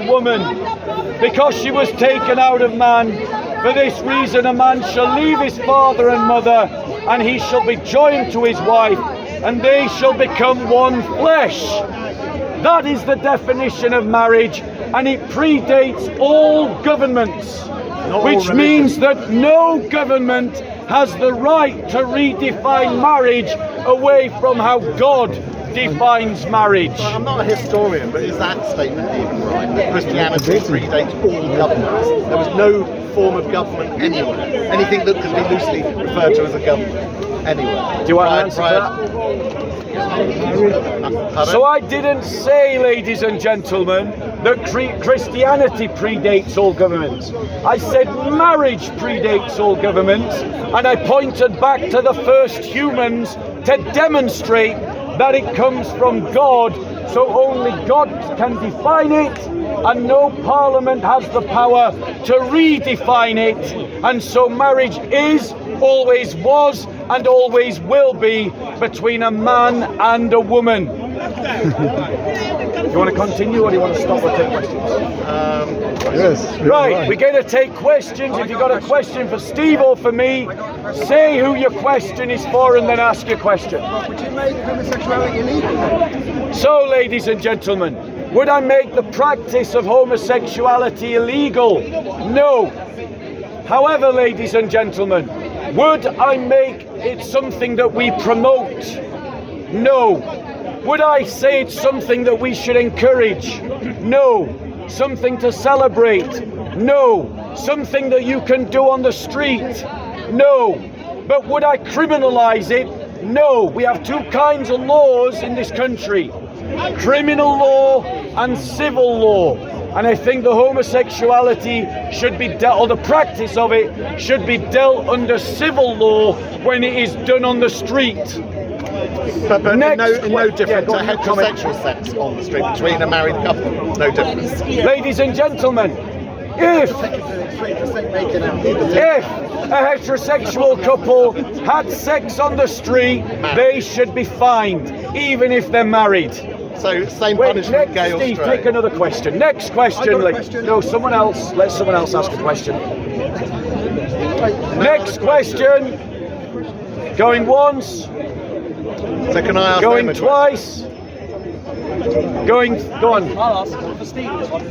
woman, because she was taken out of man. For this reason a man shall leave his father and mother, and he shall be joined to his wife, and they shall become one flesh. That is the definition of marriage, and it predates all governments, which means that no government has the right to redefine marriage away from how God defines marriage. I'm not a historian, but is that statement even right? That Christianity predates all governments. There was no form of government anywhere. Anything that could be loosely referred to as a government anywhere. Do you want to answer that? So I didn't say, ladies and gentlemen, that Christianity predates all governments. I said marriage predates all governments, and I pointed back to the first humans to demonstrate that it comes from God, so only God can define it, and no parliament has the power to redefine it, and so marriage is, always was, and always will be between a man and a woman. Do you want to continue, or do you want to stop or take questions? Yes. Right, we're going to take questions. If you've got a question for Steve or for me, say who your question is for and then ask your question. Would you make homosexuality illegal? So, ladies and gentlemen, would I make the practice of homosexuality illegal? No. However, ladies and gentlemen, would I make it something that we promote? No. Would I say it's something that we should encourage? No. Something to celebrate? No. Something that you can do on the street? No. But would I criminalize it? No. We have two kinds of laws in this country: criminal law and civil law. And I think the homosexuality should be dealt, or the practice of it should be dealt under civil law when it is done on the street. But no different to heterosexual sex on the street between a married couple. No difference. Ladies and gentlemen, if a heterosexual couple had sex on the street, they should be fined, even if they're married. So same punishment, gay or Steve, straight. take another question. Next question. No, someone else. Let someone else ask a question. Next question. Going once. So can I ask Going twice. Go on. I'll ask for Steve this one.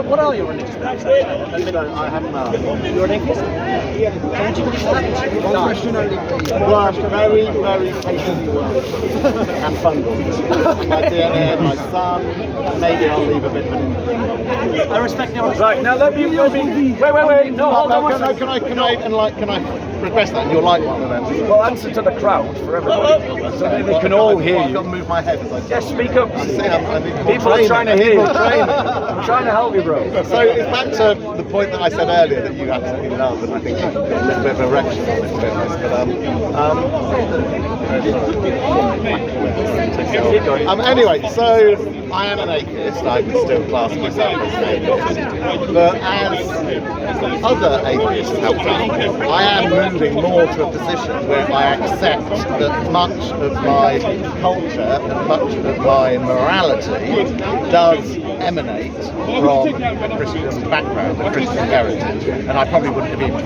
What are your religious beliefs? I haven't asked. You're an atheist? Don't you believe that? One question only, please. Well, I'm very, very patient and fungal. My DNA, my son, maybe I'll leave a bit of an imprint. I respect the honesty. Right, now let me wait. No, hold on. Can I request that? You're like one of them. Well, answer to the crowd for everybody, so that they can all hear I've got you. to move my head as I say. Yes, speak up. People are Training. trying to hear you. Training. I'm trying to help you, bro. So it's back to the point that I said earlier that you absolutely love, and I think you've got a little bit of erection on this business. But anyway, so I am an atheist. I would still class myself as an atheist. But as other atheists have done, I am moving more to a position where I accept that much of my culture and much of my morality does emanate from a Christian background, a Christian heritage, and I probably wouldn't have even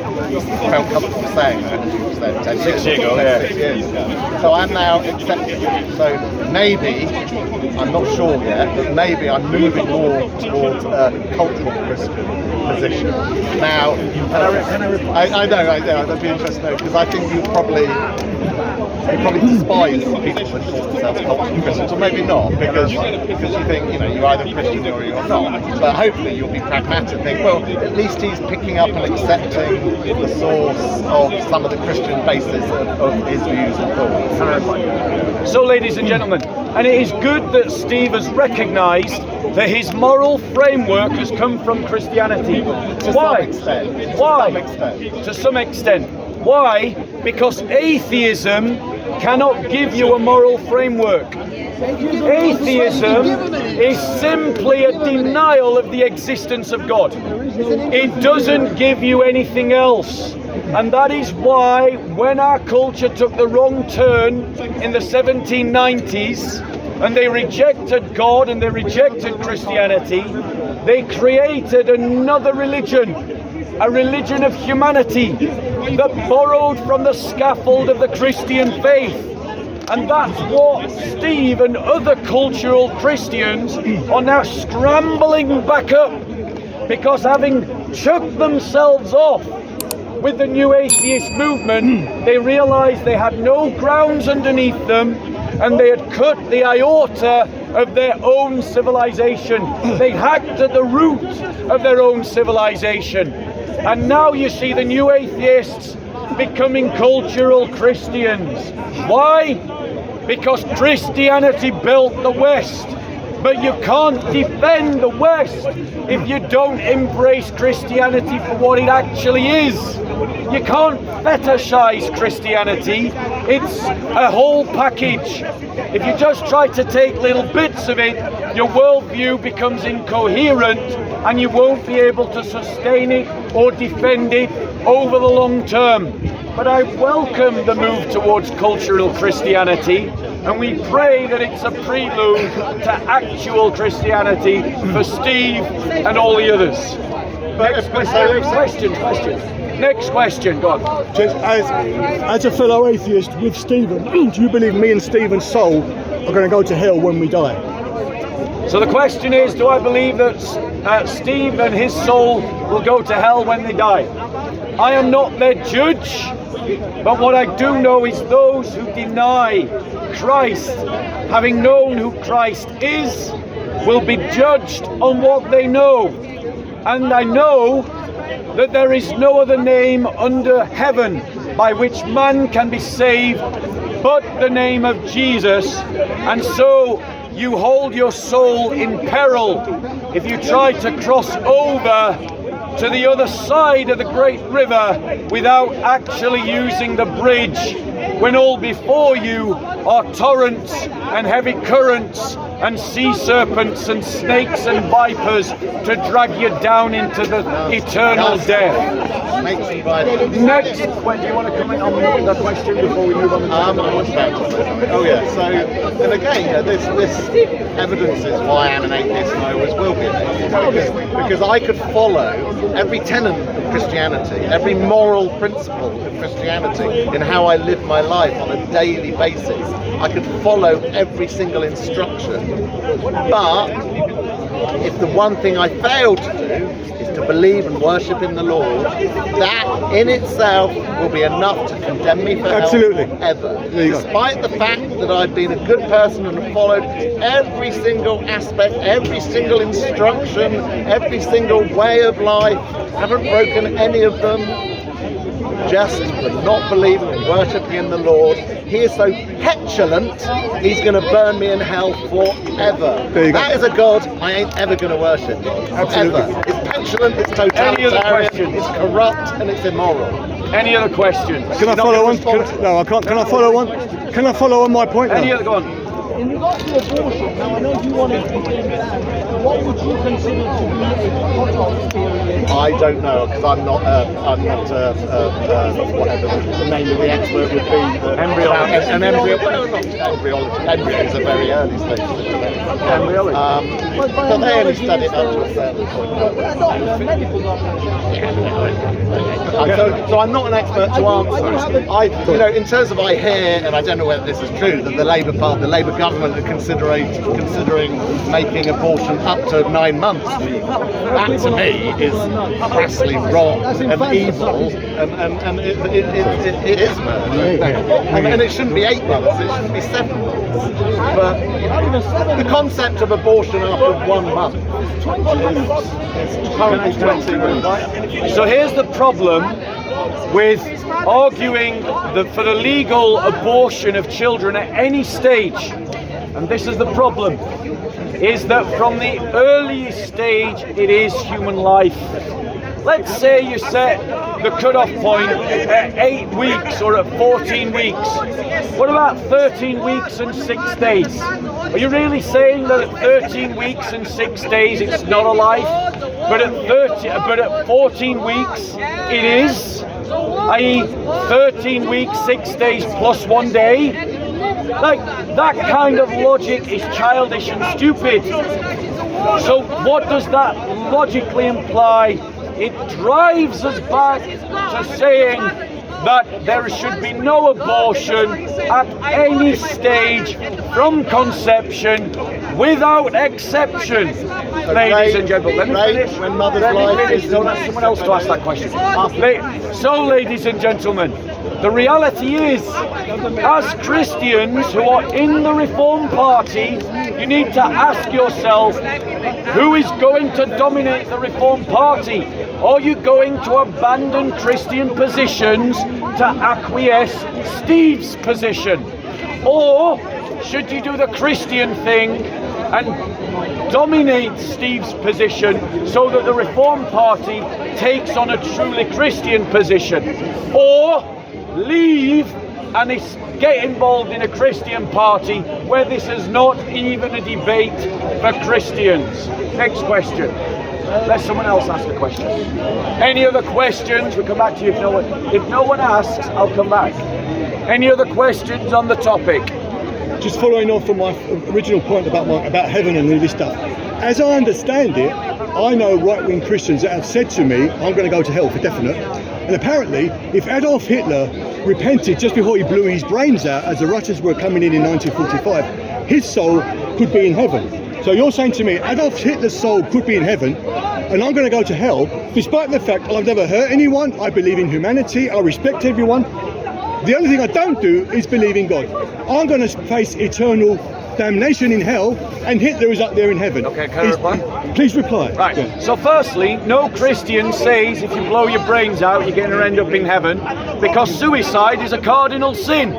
felt comfortable saying that if you said 10 years ago. 6 years ago. So I'm now accepting it. So maybe, I'm not sure yet, but maybe I'm moving more towards a cultural Christian position. Now, I know, that'd be interesting to know, because I think you probably despise people that call themselves cultural Christians, or maybe not, because you think, you're either Christian or you're not. But hopefully you'll be pragmatic and think, well, at least he's picking up and accepting the source of some of the Christian basis of his views and thoughts. So, ladies and gentlemen, and it is good that Steve has recognised that his moral framework has come from Christianity. Why? To some extent. Why? Because atheism cannot give you a moral framework. Atheism is simply a denial of the existence of God. It doesn't give you anything else. And that is why when our culture took the wrong turn in the 1790s, and they rejected God and they rejected Christianity, they created another religion, a religion of humanity that borrowed from the scaffold of the Christian faith. And that's what Steve and other cultural Christians are now scrambling back up, because having chucked themselves off with the new atheist movement, they realized they had no grounds underneath them, and they had cut the aorta of their own civilization. They hacked at the root of their own civilization. And now you see the new atheists becoming cultural Christians. Why? Because Christianity built the West. But you can't defend the West if you don't embrace Christianity for what it actually is. You can't fetishize Christianity. It's a whole package. If you just try to take little bits of it, your worldview becomes incoherent and you won't be able to sustain it or defend it over the long term. But I welcome the move towards cultural Christianity, and we pray that it's a prelude to actual Christianity for Steve and all the others. Next question. Next question, go on. Just as a fellow atheist with Stephen, do you believe me and Stephen's soul are going to go to hell when we die? So the question is, do I believe that Steve and his soul will go to hell when they die? I am not their judge, but what I do know is those who deny Christ, having known who Christ is, will be judged on what they know. And I know that there is no other name under heaven by which man can be saved but the name of Jesus. And so you hold your soul in peril if you try to cross over to the other side of the great river without actually using the bridge, when all before you are torrents and heavy currents and sea serpents and snakes and vipers to drag you down into the eternal death. Next, when do you want to comment on that question before we move on to Oh yeah, so, and again, this evidence is why I am an atheist and I always will be an atheist, because I could follow every tenet of Christianity, every moral principle of Christianity in how I live my life on a daily basis. I could follow every single instruction, but if the one thing I fail to do is to believe and worship in the Lord, that in itself will be enough to condemn me for hell forever. Despite the fact that I've been a good person and have followed every single aspect, every single instruction, every single way of life, haven't broken any of them, just for not believing and worshipping in the Lord. He is so petulant, he's going to burn me in hell forever. That is a God I ain't ever going to worship. Absolutely. Ever. It's petulant, it's totalitarian, it's corrupt, and it's immoral. Any other questions? Can I follow on? No, I can't. Can I follow on? Can I follow on my point? Any other, go on. In regards to abortion, now I know you want it to be banned. What would you consider to be a cut-off period? I don't know, because I'm not whatever the name of the expert would be. Embryologist. An embryo. Well, not embryologist. Embryo is a very early stage. Embryologist. But they only study it up to a certain point. Medical So I'm not an expert to answer. In terms of I hear, and I don't know whether this is true, that the Labour government are considering making abortion up to 9 months. That to me is crassly wrong and evil, and it is murder. And it shouldn't be 8 months, it shouldn't be 7 months. But the concept of abortion after 1 month is currently 20 months. So here's the problem with arguing for the legal abortion of children at any stage, and this is the problem, is that from the earliest stage it is human life. Let's say you set the cut-off point at 8 weeks or at 14 weeks. What about 13 weeks and 6 days? Are you really saying that at 13 weeks and 6 days it's not a life, but at 14 weeks it is? I.e. 13 weeks, 6 days plus 1 day? Like, that kind of logic is childish and stupid. So what does that logically imply? It drives us back to saying that there should be no abortion at any stage from conception without exception. Ladies and gentlemen, let me finish. When mother's Let me life finish. is No, that's someone else to ask that question. So, ladies and gentlemen, the reality is, as Christians who are in the Reform Party, you need to ask yourself, who is going to dominate the Reform Party? Are you going to abandon Christian positions to acquiesce Steve's position? Or should you do the Christian thing and dominate Steve's position so that the Reform Party takes on a truly Christian position? Or leave and get involved in a Christian party where this is not even a debate for Christians? Next question. Let someone else ask a question. Any other questions? We'll come back to you if no one asks, I'll come back. Any other questions on the topic? Just following on from my original point about heaven and all this stuff. As I understand it, I know right-wing Christians that have said to me, I'm going to go to hell for definite. And apparently, if Adolf Hitler repented just before he blew his brains out as the Russians were coming in 1945, his soul could be in heaven. So you're saying to me, Adolf Hitler's soul could be in heaven, and I'm going to go to hell, despite the fact I've never hurt anyone, I believe in humanity, I respect everyone. The only thing I don't do is believe in God. I'm going to face eternal damnation in hell, and Hitler is up there in heaven. Okay, can I reply? Please reply. Right. Yeah. So firstly, no Christian says if you blow your brains out, you're going to end up in heaven, because suicide is a cardinal sin.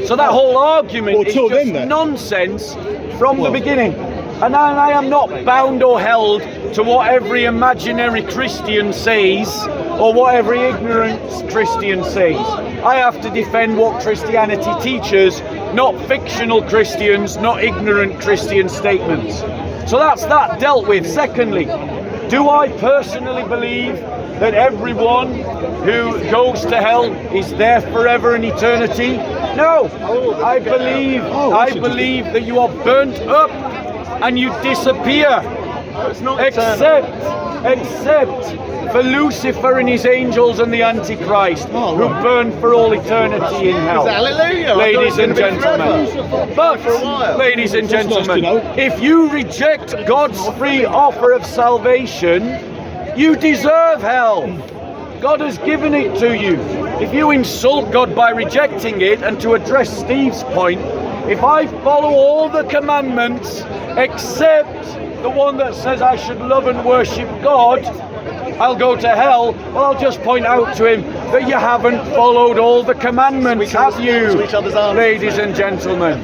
So that whole argument is just nonsense from the beginning. And I am not bound or held to what every imaginary Christian says or what every ignorant Christian says. I have to defend what Christianity teaches, not fictional Christians, not ignorant Christian statements. So that's that dealt with. Secondly, do I personally believe that everyone who goes to hell is there forever in eternity? No. I believe that you are burnt up and you disappear, except for Lucifer and his angels and the Antichrist, who burn for all eternity in hell. Hallelujah. Ladies and gentlemen. But, ladies and gentlemen, if you reject God's free offer of salvation, you deserve hell. God has given it to you. If you insult God by rejecting it, and to address Steve's point, if I follow all the commandments except the one that says I should love and worship God, I'll go to hell. Well, I'll just point out to him that you haven't followed all the commandments, have you, ladies and gentlemen?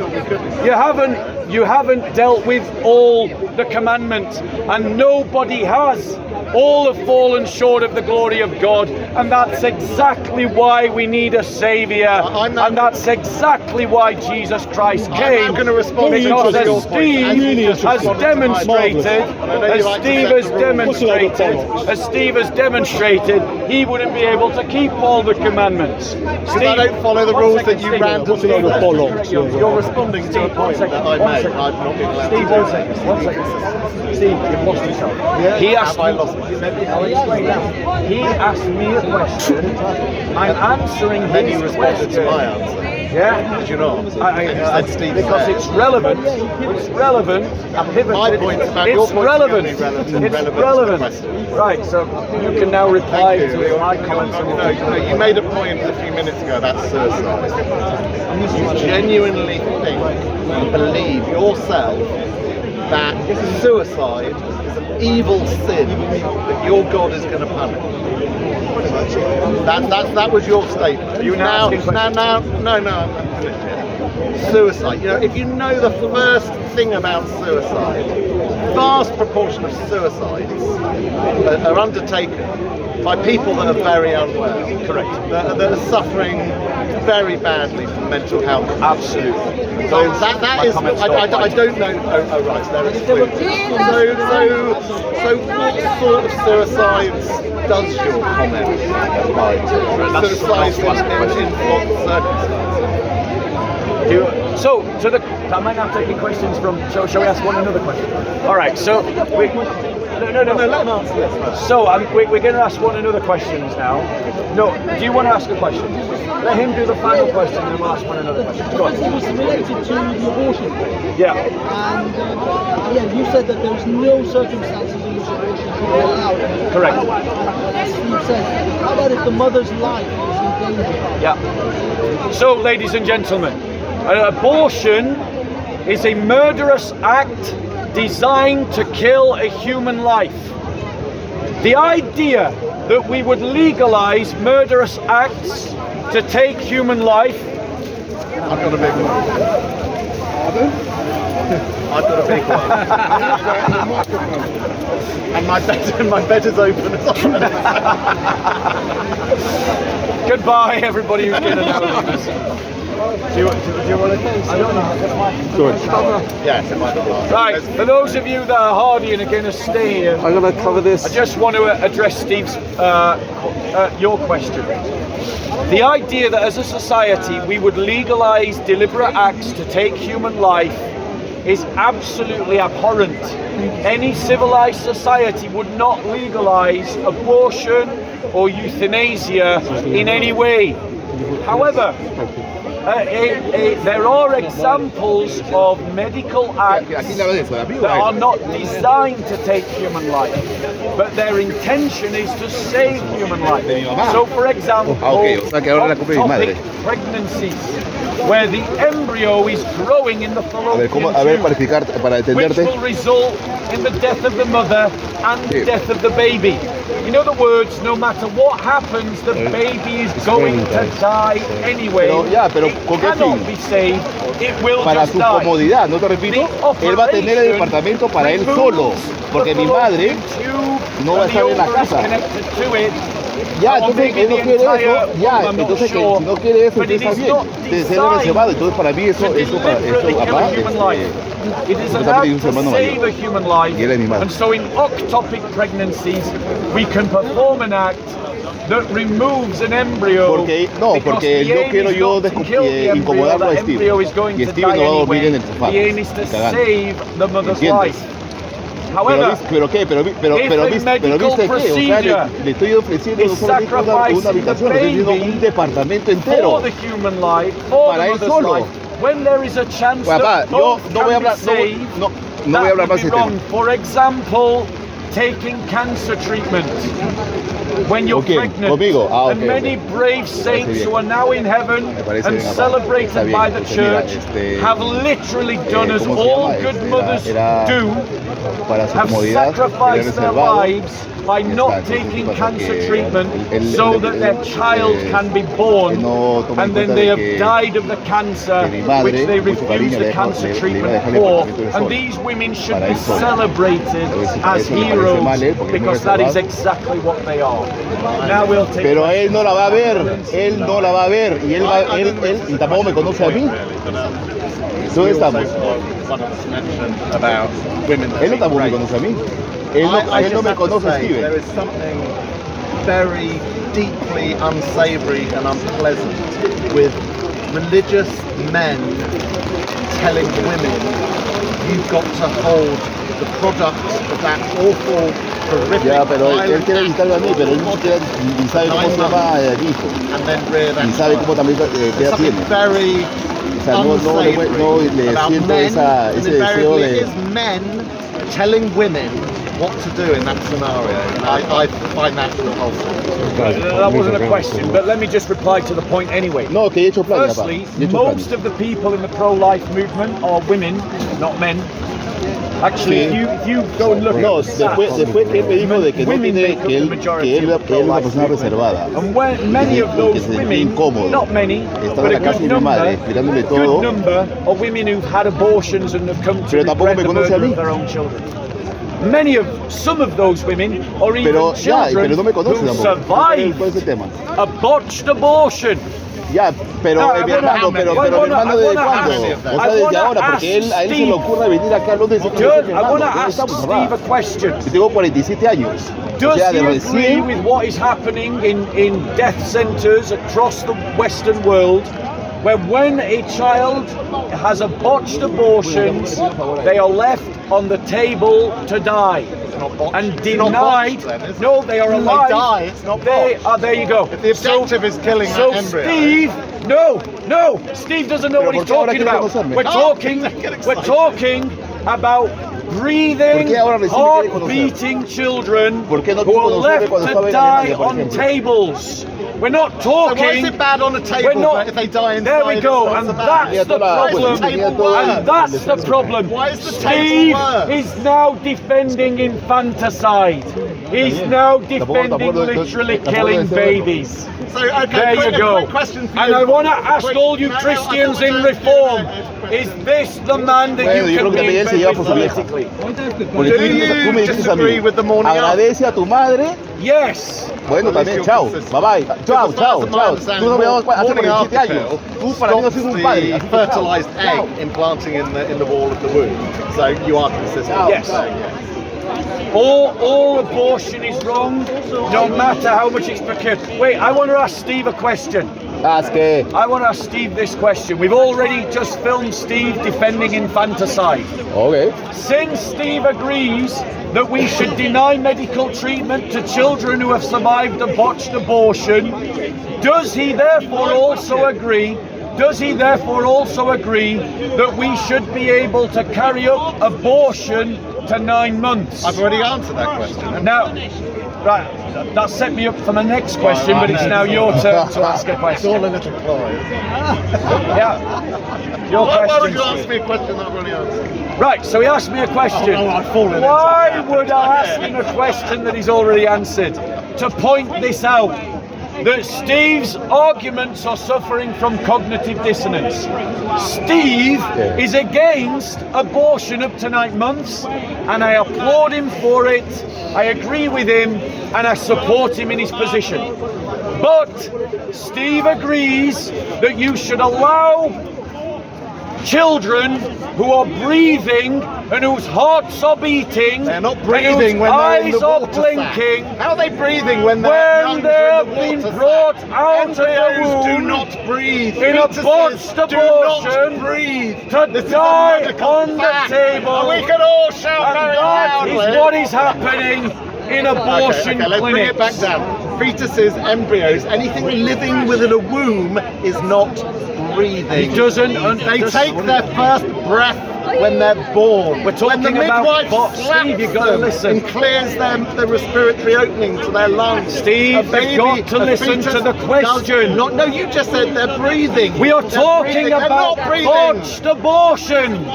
You haven't dealt with all the commandments, and nobody has. All have fallen short of the glory of God, and that's exactly why we need a Saviour, and that's exactly why Jesus Christ came. Because as Steve has demonstrated, he wouldn't be able to keep all the commandments. Steve, I don't follow the rules that you randomly You're responding to a point that I made. I've not been allowed Steve, to one second. Steve, you've lost yourself. Yeah, he asked I lost I'll explain now. He asked me a question. I'm answering his Then you responded question. to my answer. Yeah? Did you not? And you said Steve because said. it's relevant. It's relevant. My point about your it's point relevant. is relevant. It's To the relevant. question. Right. So you can now reply Thank you. to my comments. No, you made a point a few minutes ago about suicide. You genuinely think and believe yourself that suicide is an evil sin that your God is going to punish. That was your statement. You now, no, I'm finished here. Suicide. You know, if you know the first thing about suicide, vast proportion of suicides are undertaken by people that are very unwell. Correct. That are suffering very badly from mental health. Absolutely. So that is. I don't know. Oh right, they're excluded. So what sort of suicides does your comment apply to? Suicides in what circumstances? So, I might not taking questions from. Shall we ask one another question? All right. So, no. Let him answer this first. So, we're going to ask one another questions now. No, do you want to ask a question? Let him do the final question, and then we'll ask one another question. Go on. It was related to the abortion. Yeah. And yeah, you said that there's no circumstances in which abortion should be allowed. Correct. As Steve said, how about if the mother's life is in danger? Yeah. So, ladies and gentlemen, an abortion is a murderous act designed to kill a human life. The idea that we would legalize murderous acts to take human life. I've got a big one. I've got a big one. And my bed is open. Goodbye, everybody who's getting out of this. Do you want to? I don't know. Good. Yes, it might be. Right, for those of you that are hardy and are going to stay here, I'm going to cover this. I just want to address Steve's your question. The idea that as a society we would legalize deliberate acts to take human life is absolutely abhorrent. Any civilized society would not legalize abortion or euthanasia in any way. However, there are examples of medical acts that are not designed to take human life, but their intention is to save human life. So, for example, ectopic pregnancies, where the embryo is growing in the fallopian tube, which will result in the death of the mother and the death of the baby. In other words, no matter what happens, the baby is going to die anyway. It cannot be saved. It will para just su die. comodidad, ¿no te repito? Él va a tener el departamento para él solo, porque mi madre no va a estar en la casa. Ya, entonces él no quiere eso, ya, entonces que si no quiere eso, entonces está bien, de ser reservado, entonces para mí eso papá, it is allowed to save a human life, y él es mi madre. and so in ectopic pregnancies we can perform an act that removes an embryo. Porque no quiero yo incomodarlo a Steve, y Steve no va a dormir en el sofá, The aim is to save the mother's ¿entiendes? life. However, pero viste que, o sea, le estoy ofreciendo no solamente una habitación, le estoy ofreciendo un departamento entero for the human life, for para the él mother's solo. life, when there is a chance Papá, that yo both no voy a can be hablar, saved, no voy a hablar más de that would be este tema. wrong. For example, taking cancer treatment when you're pregnant. Conmigo. And many brave saints who are now in heaven and celebrated by the church have literally done as all good mothers do, have sacrificed their lives by not taking cancer treatment so that their child can be born, and then they have died of the cancer which they refuse the cancer treatment for. And these women should be celebrated as heroes because that is exactly what they are. Now we'll take. Pero él no la va a ver, y él tampoco me conoce a mí. ¿Dónde estamos? Él no tampoco me conoce a mí. Él no me conoce a Steven. There is something very deeply unsavory and unpleasant with religious men telling women you've got to hold the product of that awful, horrific, Ya, pero él quiere visitarme a mí, pero él ni sabe cómo se llama el hijo. and then rear that Ni sabe child. cómo también qué edad Something tiene. very O sea, no le about siento men, ese and deseo invariably de... it is men telling women what to do in that scenario. I find that repulsive. That wasn't a question, but let me just reply to the point anyway. No, que he hecho planes, papá. Firstly, He hecho most planes. of the people in the pro-life movement are women, not men. Actually, Sí. if you go and look No, at the stats, después que él me dijo de que no women tiene, make up the majority que él of es una pro-life persona movement. reservada. And when many of Que those se sentía women, incómodo. not many, Estaba but en a la casa good de mi madre, number, explicándole todo. good number of women who've had abortions and have come to Pero tampoco regret me the conoce a murder mí. of their own children. Some of those women, or even Pero children no me conoce who tampoco. survived Por ese tema. a botched abortion. Ya, pero No, mi hermano, pero mi hermano ¿desde cuándo? O sea, desde ahora, porque a él se le ocurre venir acá a Londres y decir que Good. mi I want hermano. to ¿Dónde ask estamos, Steve a papá? question. Yo tengo 47 años. O Does sea, de he agree recién... with what is happening in death centres across the Western world, where when a child has a botched abortion, they are left on the table to die and denied. No, they are alive. They die. It's not They botched. are. There you go. If the objective is killing So that embryo. Steve, no, Steve doesn't know what he's talking about. We're talking about breathing, heart-beating children who are left to die on tables. We're not So why is talking. it bad on a table We're not. but if they die inside? There we go, it's and not so that's bad? the Why is problem. the table worse? And that's the problem. Why is the Steve table worse? is now defending infanticide. He's now defending literally killing babies. So, okay, There you go. quick question for And you. I want to ask Quick- all you no, Christians I in thought Reform, is this the man that Bueno, you yo can creo que be Miguel se lleva por su vieja. politically? Porque Do tú you me dices a disagree mí, with the morning agradece a tu madre. Yes. Bueno, también, chao, bye bye, chao, chao, chao. Tú no me vas a hacer por 17 años. Tú para mí no eres un padre. The fertilized egg implanting in the wall of the womb. So you are consistent. Yes. All abortion is wrong, no matter how much it's procured. Wait, I want to ask Steve a question. Haz que. I want to ask Steve this question. We've already just filmed Steve defending infanticide. Okay. Since Steve agrees that we should deny medical treatment to children who have survived a botched abortion, does he therefore also agree that we should be able to carry up abortion to 9 months? I've already answered that question. Now, right, that set me up for the next question, but it's now your turn to ask a It's question. all a little ploy. Yeah. Your Why would question. you ask me a question that I've already answered? Right, so he asked me a question. Oh, no, I've fallen into Why it. would I ask him a question that he's already answered? To point this out, that Steve's arguments are suffering from cognitive dissonance. Steve is against abortion up to 9 months, and I applaud him for it. I agree with him, and I support him in his position. But Steve agrees that you should allow children who are breathing and whose hearts are beating, They're not and breathing whose when they're in eyes the are water blinking. sack. How are they breathing when they're When they're being brought out of the Embryos do womb not breathe. in a Fetuses botched do abortion not breathe. to This is a die medical on the fact. table. And we can all shout And very that loudly. is what is happening in abortion Okay, let's bring it back clinics. down. Fetuses, embryos, anything living within a womb is not breathing. He doesn't They take their first breath when they're born. We're talking when the about midwife bots, slaps Steve, you've got to them listen. and clears the respiratory opening to their lungs. Steve, A you've baby, got to a listen to fetus the question. does not- No, you just said they're breathing. We are They're talking breathing. They're about not breathing. botched abortions,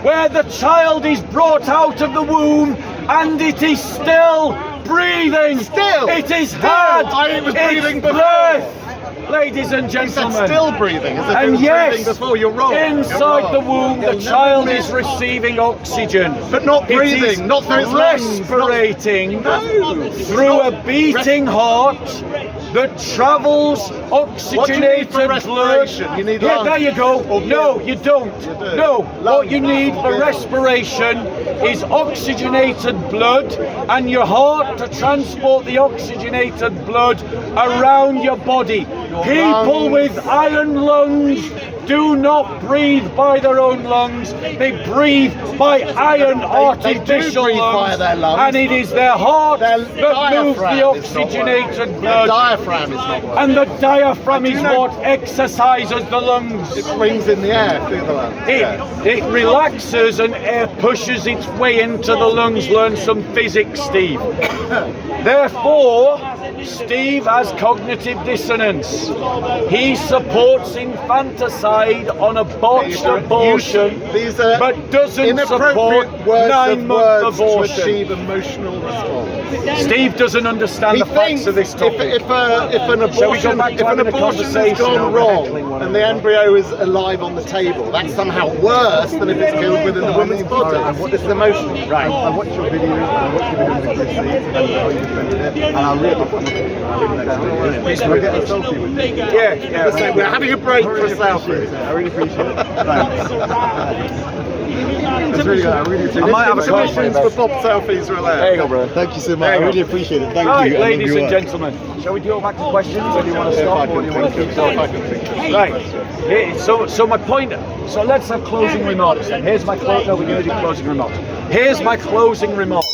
where the child is brought out of the womb and it is still breathing. Still. It is Still. hard. It was breathing It's before. breath. Ladies and You said gentlemen. still breathing. As if it And was yes, breathing before. You're wrong. inside You're the wrong. womb, the child is receiving oxygen. But not It breathing, is not through its lungs, respirating No. through a beating heart that travels What do you need for oxygenated blood. respiration? You need Yeah, lungs. there you go. Or No, gills. you don't. do. No, what you Lungs. need for Gills. respiration is oxygenated blood and your heart to transport the oxygenated blood around your body. People lungs. with iron lungs do not breathe by their own lungs. They breathe by iron They do artificial breathe lungs, by their lungs. and it is their heart Their that moves diaphragm the is not oxygenated working. blood. Their diaphragm is not working. And the diaphragm Do is you know- what exercises the lungs. It swings in the air through the lungs. It relaxes and air pushes its way into the lungs. Learn some physics, Steve. Therefore, Steve has cognitive dissonance. He supports infanticide on a botched abortion, These are but doesn't support inappropriate words 9-month of words to abortion. achieve emotional response. Steve doesn't understand the facts of this topic. if an Shall we go abortion, back to if an having a abortion has conversation gone over wrong heckling one and the embryo is alive on the table, that's somehow worse than if it's killed within the woman's body. This is emotional. Right. I watched your video, with Chris and how you defended it, and I really can I get a selfie with you? Yeah. So we're having a break for a selfie. I really appreciate it. Thanks. That's really good. I really appreciate I it. might have a card for you, Intermissions for mate. Bob selfies are allowed. There you go, bro. Thank you so much. There I you go. really appreciate it. Thank Right, you. I love ladies your and work. gentlemen, shall we go back to questions, or do you want to If I stop, or can do you want to think keep of- going? if I can think of- Right. So my point. So let's have closing remarks. Then here's my closing. No, we're going to do closing remarks. Here's my closing remarks.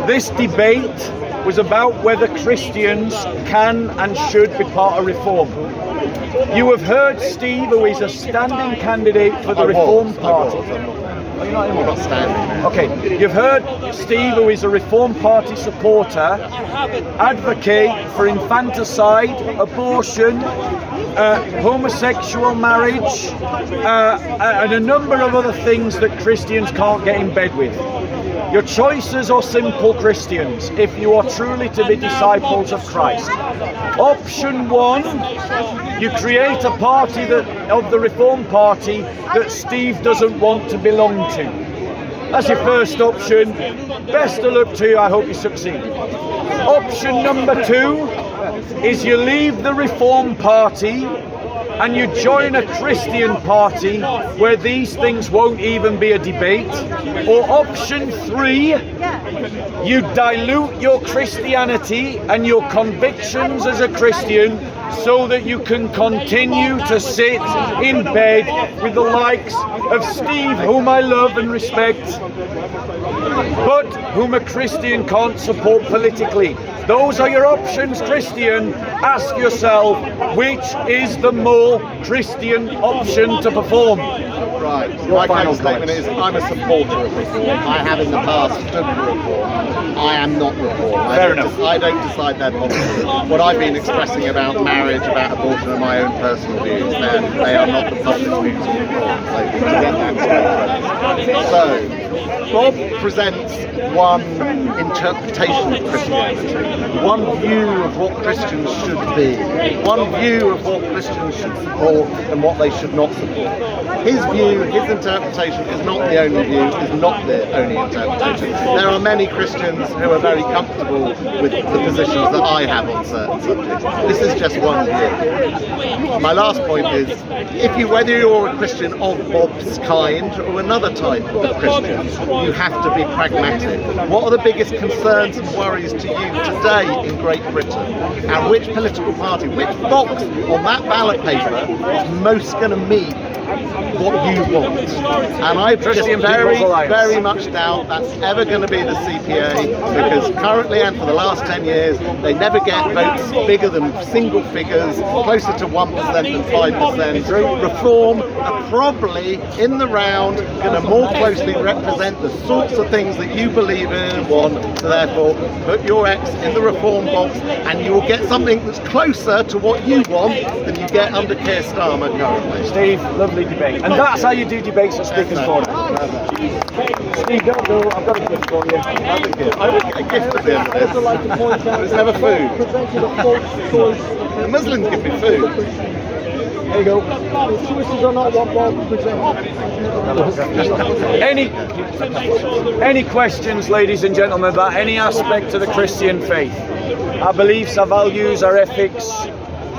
This debate was about whether Christians can and should be part of Reform. You have heard Steve, who is a standing candidate for the Reform Party. Oh, you're not I'm anymore? not standing. Okay, you've heard Steve, who is a Reform Party supporter, advocate for infanticide, abortion, homosexual marriage, and a number of other things that Christians can't get in bed with. Your choices are simple, Christians, if you are truly to be disciples of Christ. Option one, you create a party of the Reform Party that Steve doesn't want to belong to. That's your first option. Best of luck to you, I hope you succeed. Option number two is you leave the Reform Party and you join a Christian party where these things won't even be a debate. Or option three, you dilute your Christianity and your convictions as a Christian so that you can continue to sit in bed with the likes of Steve, whom I love and respect, but whom a Christian can't support politically. Those are your options, Christian. Ask yourself, which is the more Christian option to perform? Right. Your My final final statement comments. is I'm a supporter of reform. I have in the past stood for reform. I am not reform. Fair enough. I don't decide their policy. What I've been expressing about marriage, about abortion, are my own personal views. They are not the public views of reform. So to get that straight. So, Bob presents one interpretation of Christianity, one view of what Christians should be, one view of what Christians should support and what they should not support. His view, his interpretation is not the only view, is not the only interpretation. There are many Christians who are very comfortable with the positions that I have on certain subjects. This is just one view. My last point is, whether you're a Christian of Bob's kind or another type of Christian, you have to be pragmatic. What are the biggest concerns and worries to you today in Great Britain? And which political party, which box on that ballot paper is most going to meet what you want? And I just Christian very, People's Alliance. very much doubt that's ever going to be the CPA, because currently and for the last 10 years, they never get votes bigger than single figures, closer to 1% than 5%. Reform are probably, in the round, going to more closely represent the sorts of things that you believe in and want. So therefore, put your X in the Reform box and you will get something that's closer to what you want than you get under Keir Starmer currently. Steve, lovely debate. And that's how you do debates at Speaker's Corner. Steve, go. I've got a gift for you. I would get a gift at the end of this. Also like to point out There's never food. presented a false choice. The Muslims give me food. There you go. Choices are not what Bob presented. Any questions, ladies and gentlemen, about any aspect of the Christian faith? Our beliefs, our values, our ethics,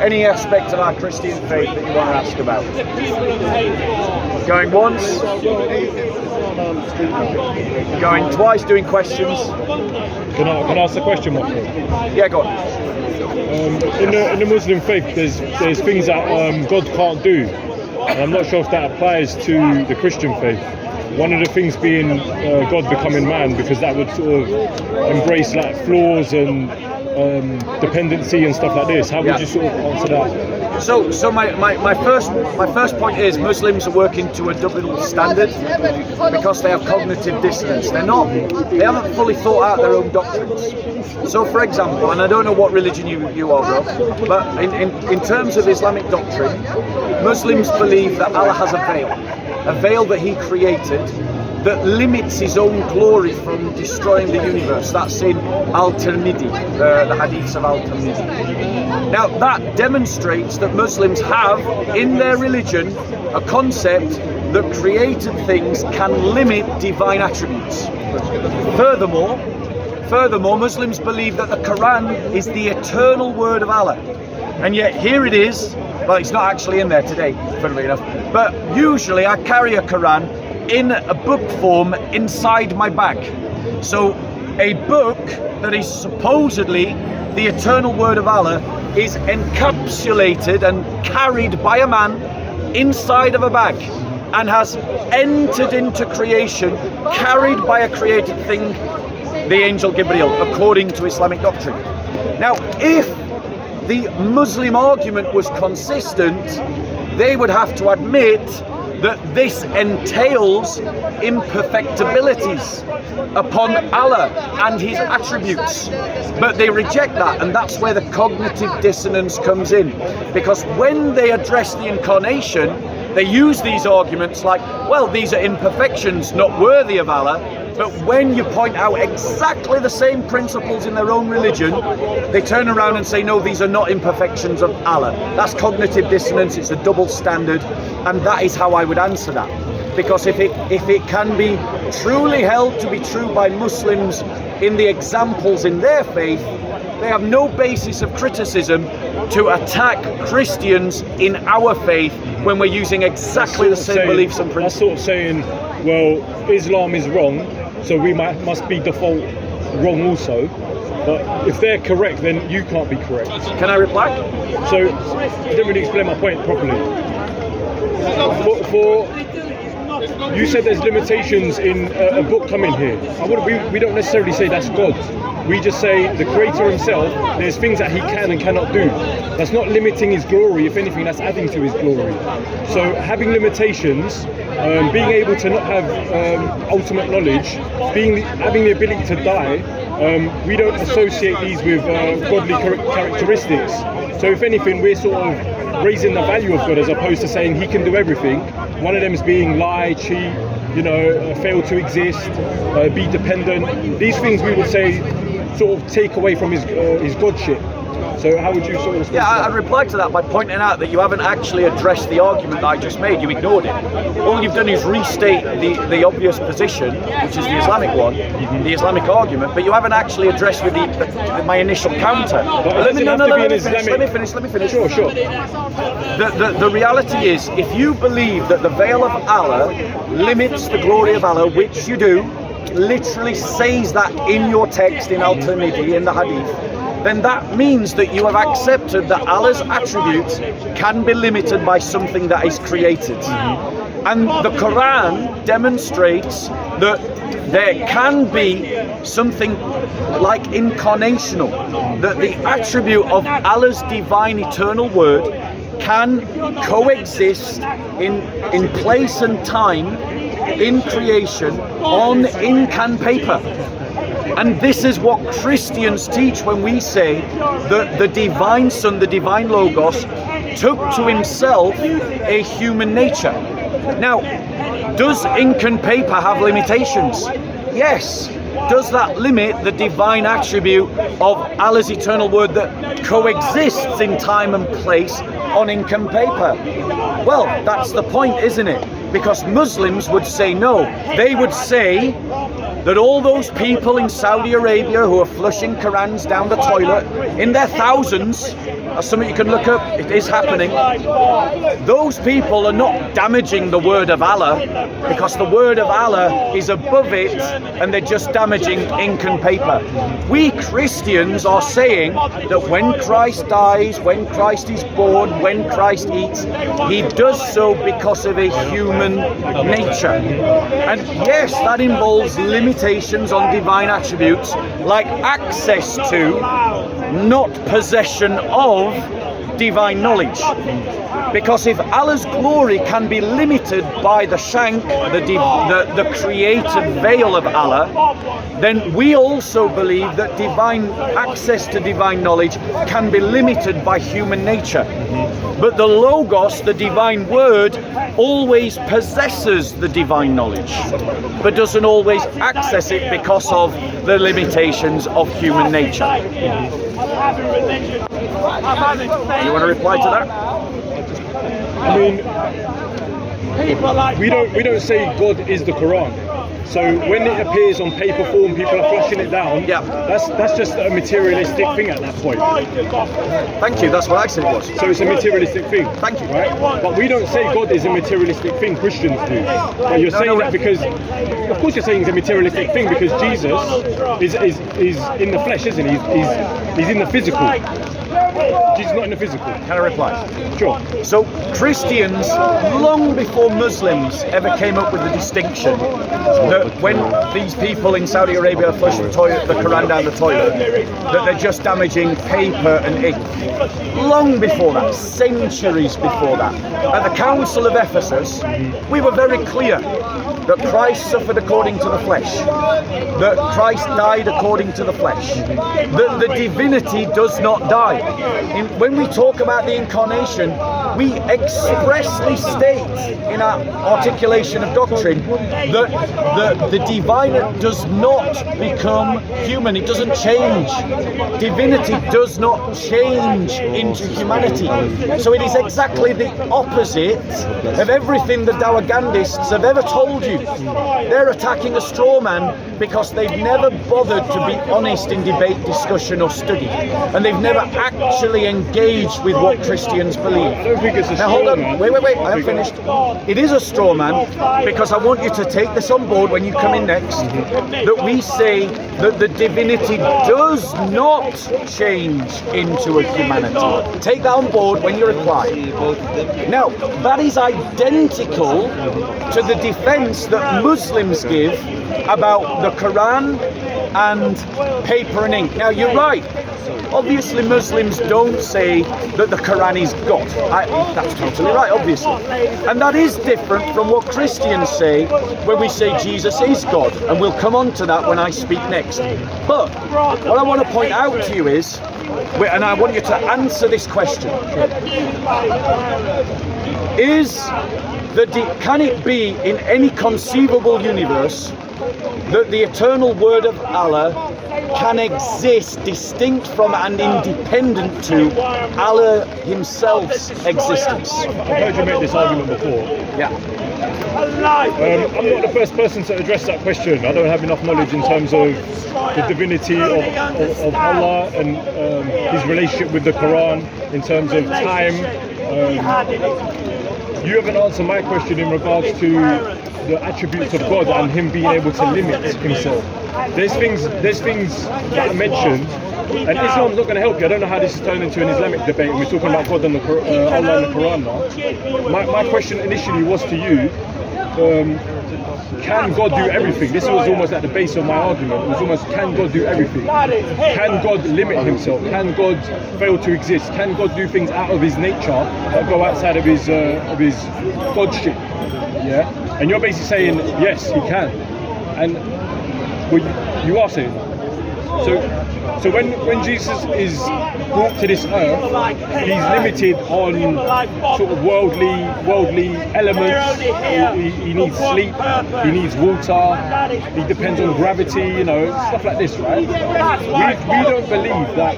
any aspect of our Christian faith that you want to ask about? Going once? Going twice, doing questions? Can I ask a question, Mark? Yeah, go on. In the Muslim faith, there's things that God can't do, and I'm not sure if that applies to the Christian faith. One of the things being God becoming man, because that would sort of embrace like flaws and dependency and stuff like this. How would you sort of answer that? So my first point is Muslims are working to a double standard because they have cognitive dissonance. They haven't fully thought out their own doctrines. So for example, and I don't know what religion you are, bro, but in terms of Islamic doctrine, Muslims believe that Allah has a veil that he created that limits his own glory from destroying the universe. That's in Al-Tirmidhi, the hadiths of Al-Tirmidhi. Now that demonstrates that Muslims have in their religion a concept that created things can limit divine attributes. Furthermore, Muslims believe that the Quran is the eternal word of Allah. And yet here it is, well, it's not actually in there today, funnily enough, but usually I carry a Quran in a book form inside my bag. So a book that is supposedly the eternal word of Allah is encapsulated and carried by a man inside of a bag and has entered into creation, carried by a created thing, the angel Gabriel, according to Islamic doctrine. Now, if the Muslim argument was consistent, they would have to admit that this entails imperfectibilities upon Allah and his attributes. But they reject that, and that's where the cognitive dissonance comes in. Because when they address the Incarnation, they use these arguments like, well, these are imperfections not worthy of Allah. But when you point out exactly the same principles in their own religion, they turn around and say, no, these are not imperfections of Allah. That's cognitive dissonance, it's a double standard, and that is how I would answer that. Because if it can be truly held to be true by Muslims in the examples in their faith, they have no basis of criticism to attack Christians in our faith when we're using exactly the same beliefs and principles. That's sort of saying, well, Islam is wrong, so we must be default wrong also. But if they're correct, then you can't be correct. Can I reply? So, I didn't really explain my point properly. You said there's limitations in a book coming here. We don't necessarily say that's God. We just say the Creator himself, there's things that he can and cannot do. That's not limiting his glory. If anything, that's adding to his glory. So having limitations, being able to not have ultimate knowledge, having the ability to die, we don't associate these with godly characteristics. So if anything, we're sort of raising the value of God as opposed to saying he can do everything. One of them is being lie, cheat, fail to exist, be dependent. These things we would say sort of take away from his godship. So how would you sort of... Yeah, I'd reply to that by pointing out that you haven't actually addressed the argument that I just made. You ignored it. All you've done is restate the obvious position, which is the Islamic one, the Islamic argument, but you haven't actually addressed with my initial counter. Let me finish. Sure. The reality is, if you believe that the veil of Allah limits the glory of Allah, which you do, literally says that in your text in Al-Tirmidhi, in the Hadith, then that means that you have accepted that Allah's attributes can be limited by something that is created. And the Quran demonstrates that there can be something like incarnational, that the attribute of Allah's divine eternal word can coexist in place and time in creation on ink and paper. And this is what Christians teach when we say that the divine Son, the divine Logos, took to himself a human nature. Now, does ink and paper have limitations? Yes. Does that limit the divine attribute of Allah's eternal word that coexists in time and place on ink and paper? Well, that's the point, isn't it? Because Muslims would say no. They would say that all those people in Saudi Arabia who are flushing Qurans down the toilet in their thousands, that's something you can look up, it is happening. Those people are not damaging the word of Allah because the word of Allah is above it and they're just damaging ink and paper. We Christians are saying that when Christ dies, when Christ is born, when Christ eats, he does so because of a human nature. And yes, that involves limitations on divine attributes like access to, not possession of, divine knowledge. Because if Allah's glory can be limited by the shank, the created veil of Allah, then we also believe that divine access to divine knowledge can be limited by human nature. But the Logos, the divine word, always possesses the divine knowledge, but doesn't always access it because of the limitations of human nature. Do you want to reply to that? I mean, we don't say God is the Quran. So when it appears on paper form, people are flushing it down. Yeah. That's just a materialistic thing at that point. Thank you, that's what I said it was. So it's a materialistic thing. Thank you. Right? But we don't say God is a materialistic thing, Christians do. But you're saying that because, of course you're saying it's a materialistic thing because Jesus is in the flesh, isn't he? He's in the physical. Jesus not in the physical. Can I reply? Sure. So Christians, long before Muslims ever came up with the distinction that when these people in Saudi Arabia flush the Quran down the toilet, that they're just damaging paper and ink. Long before that, centuries before that, at the Council of Ephesus, we were very clear that Christ suffered according to the flesh, that Christ died according to the flesh, that the divinity does not die. When we talk about the Incarnation, we expressly state in our articulation of doctrine that the divine does not become human, it doesn't change. Divinity does not change into humanity. So it is exactly the opposite of everything the Dawagandists have ever told you. They're attacking a straw man because they've never bothered to be honest in debate, discussion or study, and they've never actually engaged with what Christians believe. I don't think it's a Now straw hold on, man. wait, I haven't finished. It is a straw man because I want you to take this on board when you come in next, that we say that the divinity does not change into a humanity. Take that on board when you reply. Now, that is identical to the defense that Muslims give about the Quran and paper and ink. Now, you're right. Obviously, Muslims don't say that the Quran is God. That's totally right, obviously. And that is different from what Christians say when we say Jesus is God. And we'll come on to that when I speak next. But what I want to point out to you is, and I want you to answer this question, can it be in any conceivable universe that the eternal word of Allah can exist distinct from and independent to Allah himself's existence? I've heard you make this argument before. Yeah. I'm not the first person to address that question. I don't have enough knowledge in terms of the divinity of Allah and his relationship with the Quran in terms of time. You haven't answered my question in regards to the attributes of God and him being able to limit himself. There's things that I mentioned, and Islam's not going to help you. I don't know how this is turned into an Islamic debate, and we're talking about God and Allah and the Quran now. My question initially was to you, can God do everything? This was almost at the base of my argument. It was almost, can God do everything? Can God limit himself? Can God fail to exist? Can God do things out of his nature that go outside of his godship? Yeah? And you're basically saying, yes, he can. And well, you are saying that. So when Jesus is brought to this earth, he's limited on sort of worldly elements. He needs sleep, he needs water, he depends on gravity, stuff like this, right? We don't believe that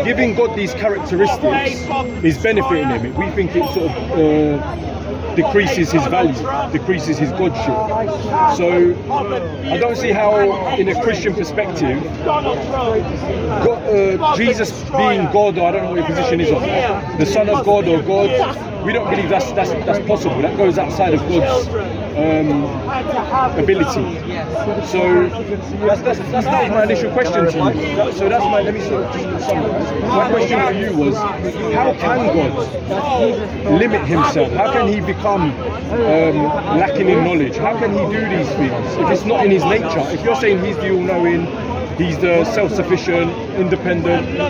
giving God these characteristics is benefiting him. We think it sort of decreases his value, decreases his godship. So I don't see how, in a Christian perspective, Jesus being God, or I don't know what your position is on that, the Son of God or God, we don't believe that's possible. That goes outside of God's ability. So that's my initial question to you. So let me sort of just summarize. My question to you was, how can God limit himself? How can he become lacking in knowledge? How can he do these things if it's not in his nature? If you're saying he's the all-knowing, he's the self-sufficient, independent,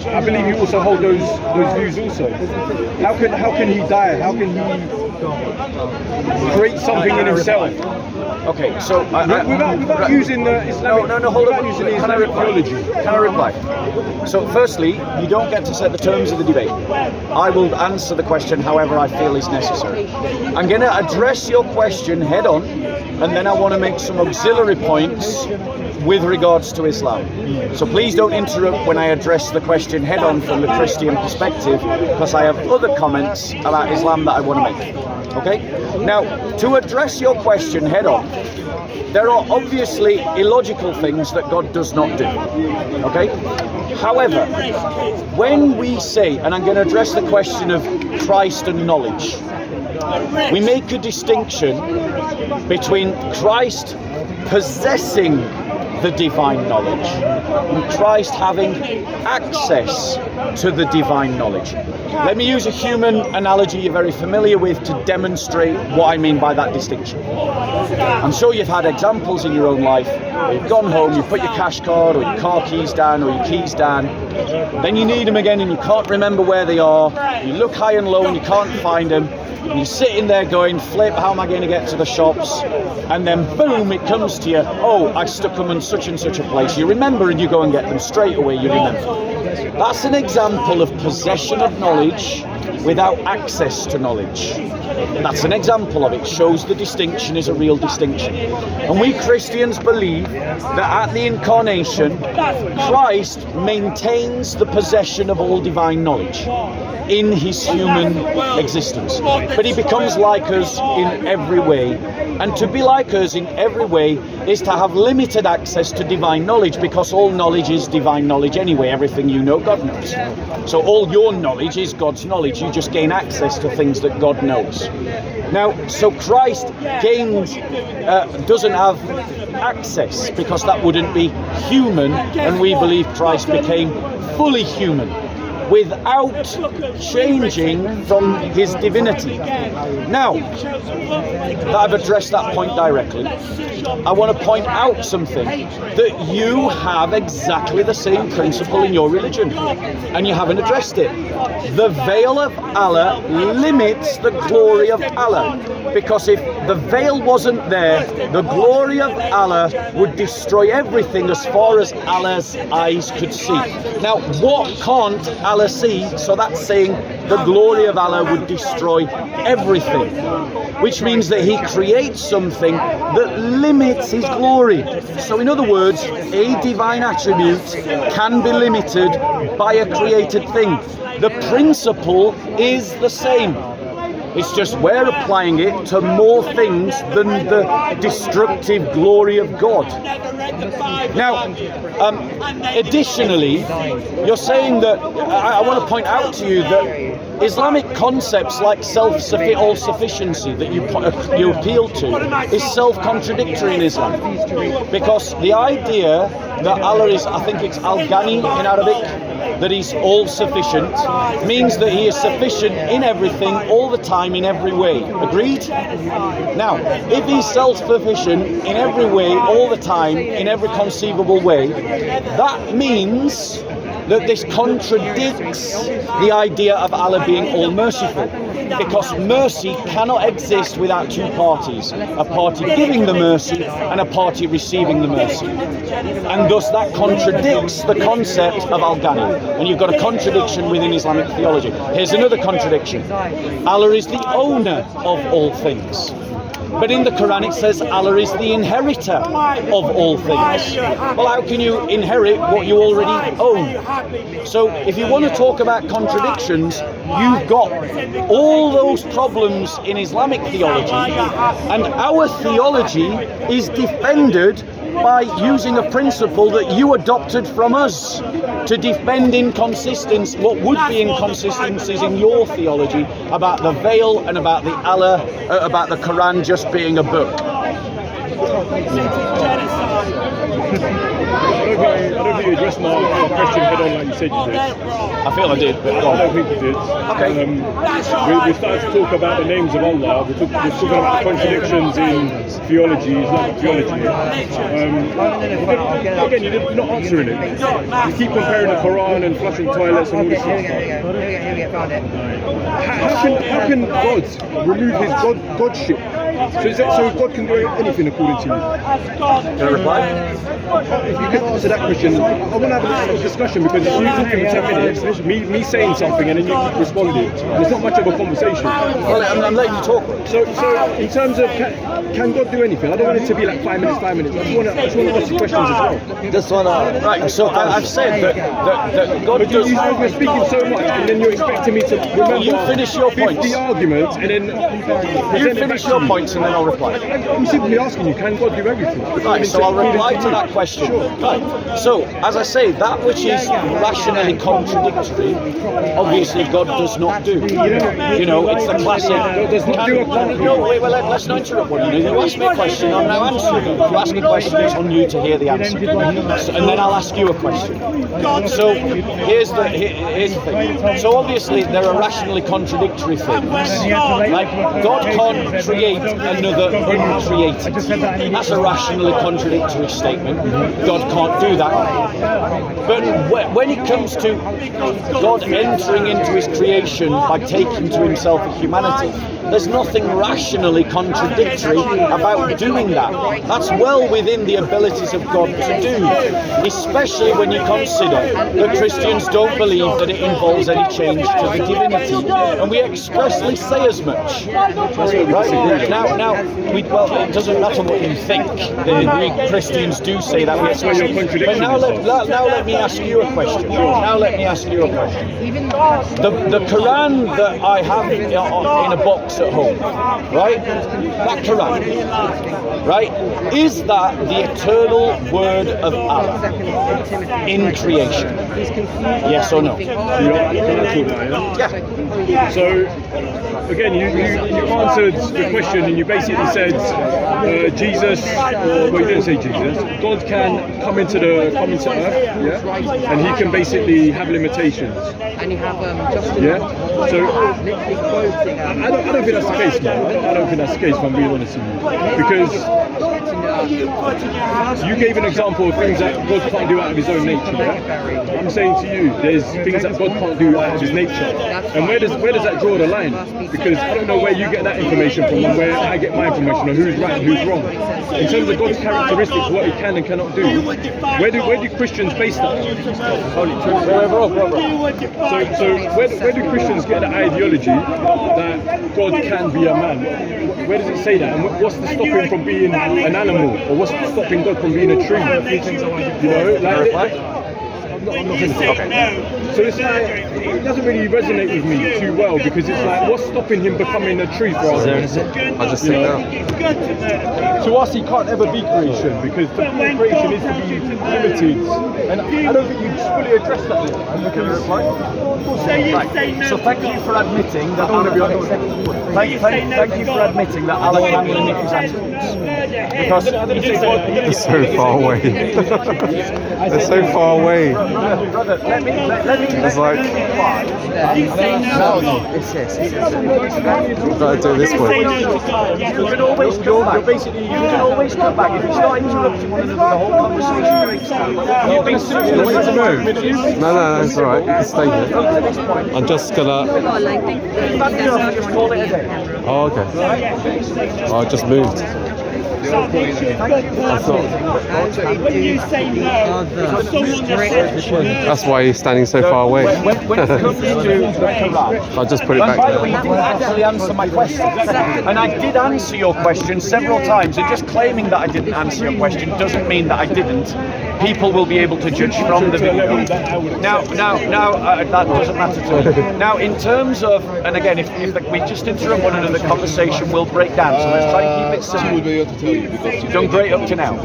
I believe you also hold those views also. How can he die? How can he create something in himself? Okay, so without using the Islamic, hold without on. using the Can I Islamic reply? theology. Can I reply? So firstly, you don't get to set the terms of the debate. I will answer the question however I feel is necessary. I'm going to address your question head on, and then I want to make some auxiliary points with regards to Islam. So please don't interrupt when I address the question head on from the Christian perspective, because I have other comments about Islam that I want to make. Okay? Now, to address your question head on, there are obviously illogical things that God does not do. Okay? However, when we say, and I'm going to address the question of Christ and knowledge, we make a distinction between Christ possessing the divine knowledge and Christ having access to the divine knowledge. Let me use a human analogy you're very familiar with to demonstrate what I mean by that distinction. I'm sure you've had examples in your own life where you've gone home, you put your cash card or your car keys down or your keys down, then you need them again and you can't remember where they are, you look high and low and you can't find them, and you're sitting there going, flip, how am I going to get to the shops? And then boom, it comes to you, oh, I stuck them in such and such a place. You remember and you go and get them straight away, you remember. That's an example of possession of knowledge without access to knowledge. That's an example of it. Shows the distinction is a real distinction. And we Christians believe that at the Incarnation, Christ maintains the possession of all divine knowledge in his human existence. But he becomes like us in every way. And to be like us in every way is to have limited access to divine knowledge, because all knowledge is divine knowledge anyway. Everything you know, God knows. So all your knowledge is God's knowledge. You just gain access to things that God knows. Now, so Christ doesn't have access, because that wouldn't be human, and we believe Christ became fully human without changing from his divinity. Now that I've addressed that point directly, I want to point out something, that you have exactly the same principle in your religion, and you haven't addressed it. The veil of Allah limits the glory of Allah, because if the veil wasn't there, the glory of Allah would destroy everything as far as Allah's eyes could see. Now, what can't Allah see? So that's saying the glory of Allah would destroy everything, which means that he creates something that limits his glory. So in other words, a divine attribute can be limited by a created thing. The principle is the same. It's just we're applying it to more things than the destructive glory of God. Now, additionally, you're saying that, I want to point out to you that Islamic concepts like all-sufficiency that you appeal to is self-contradictory in Islam. Because the idea that Allah is, I think it's Al-Ghani in Arabic, that he's all-sufficient, means that he is sufficient in everything, all the time, in every way. Agreed? Now, if he's self-sufficient in every way, all the time, in every conceivable way, that means that this contradicts the idea of Allah being all-merciful, because mercy cannot exist without two parties, a party giving the mercy and a party receiving the mercy. And thus that contradicts the concept of Al-Ghani, and you've got a contradiction within Islamic theology. Here's another contradiction. Allah is the owner of all things. But in the Quran it says Allah is the inheritor of all things. Well, how can you inherit what you already own? So if you want to talk about contradictions, you've got all those problems in Islamic theology, and our theology is defended by using a principle that you adopted from us to defend inconsistencies, what would be inconsistencies in your theology about the veil and about the Allah, about the Quran just being a book. I don't think you addressed my question head on like you said you did. I feel I did, but I don't think you did. Okay. We started to talk about the names of Allah. We're talking about contradictions in theology, Islamic theology. Again, you're not answering it. You keep comparing the Quran and flushing toilets and all this stuff. How can God remove his godship So God can do anything according to you? Can I reply? If you can answer that question, I want to have a discussion, because if you talking for 10 minutes, me saying something and then you keep responding, and it's not much of a conversation. Well, I'm letting you talk. So in terms of can God do anything? I don't want it to be like 5 minutes. I just want to ask you questions as well. This one, right. So I've said that God But does. you're speaking so much, and then you're expecting me to remember You finish your 50 points. arguments, and then You finish your points and then I'll reply. I'm simply asking you, can God do everything? Right, so I'll reply to that question. Right. So, as I say, that which is rationally contradictory, obviously God does not do. You know, it's the classic. does not do a No, wait, well, let's not interrupt one another. You ask me a question, I'm now answering it. You ask me a question, it's on you to hear the answer. And then I'll ask you a question. So, here's the thing. So, obviously, there are rationally contradictory things. Like, God can't create another uncreated. That's a rationally contradictory statement. God can't do that. But when it comes to God entering into his creation by taking to himself a humanity, there's nothing rationally contradictory about doing that. That's well within the abilities of God to do, especially when you consider that Christians don't believe that it involves any change to the divinity. And we expressly say as much. Right? Now, it doesn't matter what you think. We Christians do say that. We expressly. But now let me ask you a question. The Quran that I have in a box at home, right? That Quran, right? Is that the eternal word of Allah in creation? Yes or no? Yeah. So, again, you answered the question, and you basically said Jesus, well, you didn't say Jesus. God can come into Earth, yeah, and he can basically have limitations. And you have Justin. Yeah. So I don't think that's the case, man. I don't think that's the case, if I'm being honest with you, because you gave an example of things that God can't do out of his own nature. Yeah? I'm saying to you, there's things that God can't do out of his nature, and where does that draw the line? Because I don't know where you get that information from and where I get my information, or who's right and who's wrong. In terms of God's characteristics, what he can and cannot do, where do Christians base that? So where do Christians get the ideology that God can be a man? Where does it say that? And what's to stop him from being an animal? Or what's stopping God from being a tree? You know, like, I'm not finished. Okay. So it's like, it doesn't really resonate with me too well, because it's like, what's stopping him becoming a tree for us? I just think that. To us, he can't ever be creation, because the creation is to be limited. And I don't think you fully addressed that yet. Right. So thank you for admitting that thank you for admitting that Allah can limit his attributes. Because It's so far away. They're so far away. brother, let me It's like, you've got to do it this way. You can always go back. You can always go back. If you start interrupting one another, the whole conversation breaks down. You've been serious. No, it's alright. You can stay here. I'm just gonna. Just call it a day. Oh, okay. Oh, I just moved. I thought. That's why you're standing so far away. When it comes to the Quran, I'll just put it back by the way, you there. didn't actually answer my question. And I did answer your question several times, and just claiming that I didn't answer your question doesn't mean that I didn't. People will be able to judge from the video. Now, that doesn't matter to me. Now, in terms of, and again, if we just interrupt one another, the conversation will break down, so let's try and keep it simple. You've done great up to now.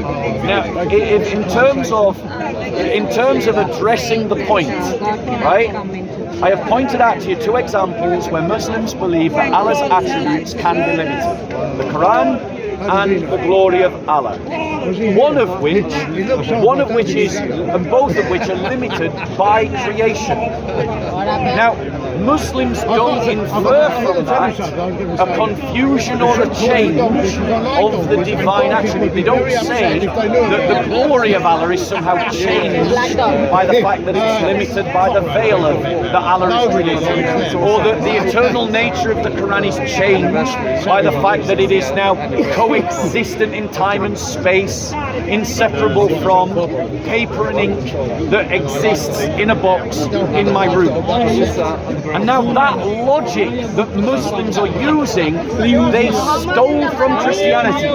Now, in terms of addressing the point, right? I have pointed out to you two examples where Muslims believe that Allah's attributes can be limited: the Quran and the glory of Allah. One of which is, and both of which are limited by creation. Now, Muslims don't infer from that a confusion or a change of the divine attribute. They don't say that the glory of Allah is somehow changed by the fact that it's limited by the veil that Allah is created, or that the eternal nature of the Quran is changed by the fact that it is now coexistent in time and space, inseparable from paper and ink that exists in a box in my room. And now that logic that Muslims are using, they stole from Christianity.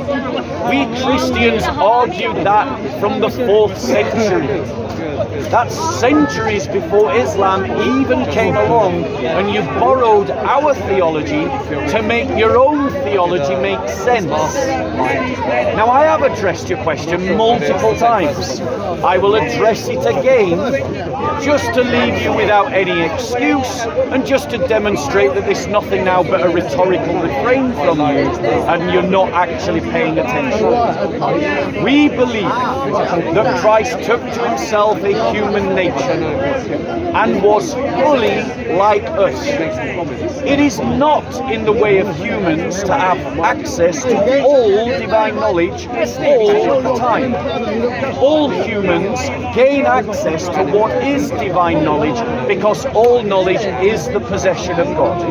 We Christians argued that from the 4th century. That's centuries before Islam even came along, and you borrowed our theology to make your own theology make sense. Now, I have addressed your question multiple times. I will address it again, just to leave you without any excuse, and just to demonstrate that there's nothing now but a rhetorical refrain from you, and you're not actually paying attention. We believe that Christ took to himself a human nature and was fully like us. It is not in the way of humans to have access to all divine knowledge all the time. All humans gain access to what is divine knowledge because all knowledge is the possession of God.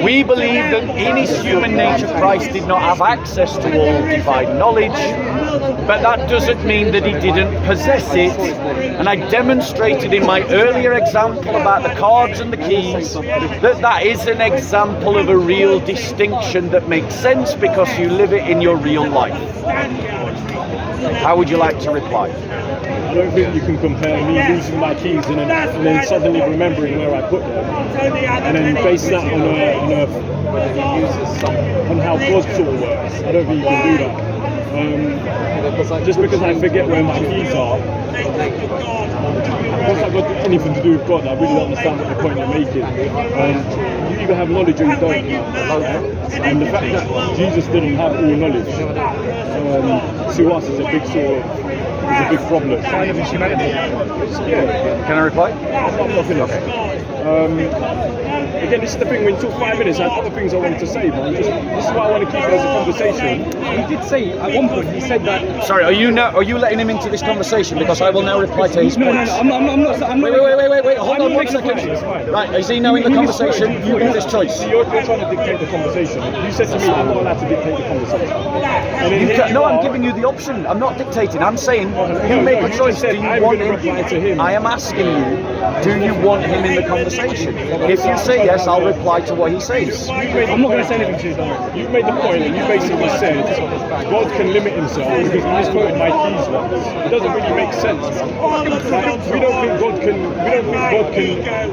We believe that in his human nature Christ did not have access to all divine knowledge, but that doesn't mean that he didn't possess it. And I demonstrated in my earlier example about the cards and the keys that that is an example of a real distinction that makes sense because you live it in your real life. How would you like to reply? I don't think you can compare me losing my keys and then suddenly remembering where I put them, and then base that on how God sort of works. I don't think you can do that. Just because I forget where my keys are, once I've got anything to do with God, I really don't understand what the point you're making. You either have knowledge or you don't. And the fact that Jesus didn't have all knowledge, to us is a big sort of big problem. Sign of his humanity. Can I reply? I'm not finished. Okay. Again, this is the thing, when you talk 5 minutes, I have other things I wanted to say, man. This is why I want to keep it as a conversation. He did say at one point, he said that... Sorry, are you letting him into this conversation? Because I will now reply to his points. I'm not... Wait, hold on 1 second. Right, is he now in the conversation? You have this choice. You're trying to dictate the conversation. You said to me, I'm not allowed to dictate the conversation. I'm giving you the option. I'm not dictating. I'm saying, you make a choice. Do you want him? I am asking you, do you want him in the conversation? If you say yes, I'll reply to what he says. I'm not going to say anything to you, though. You've made the point, and you basically said God can limit himself because he misquoted my keys once. It doesn't really make sense, man. We don't think God can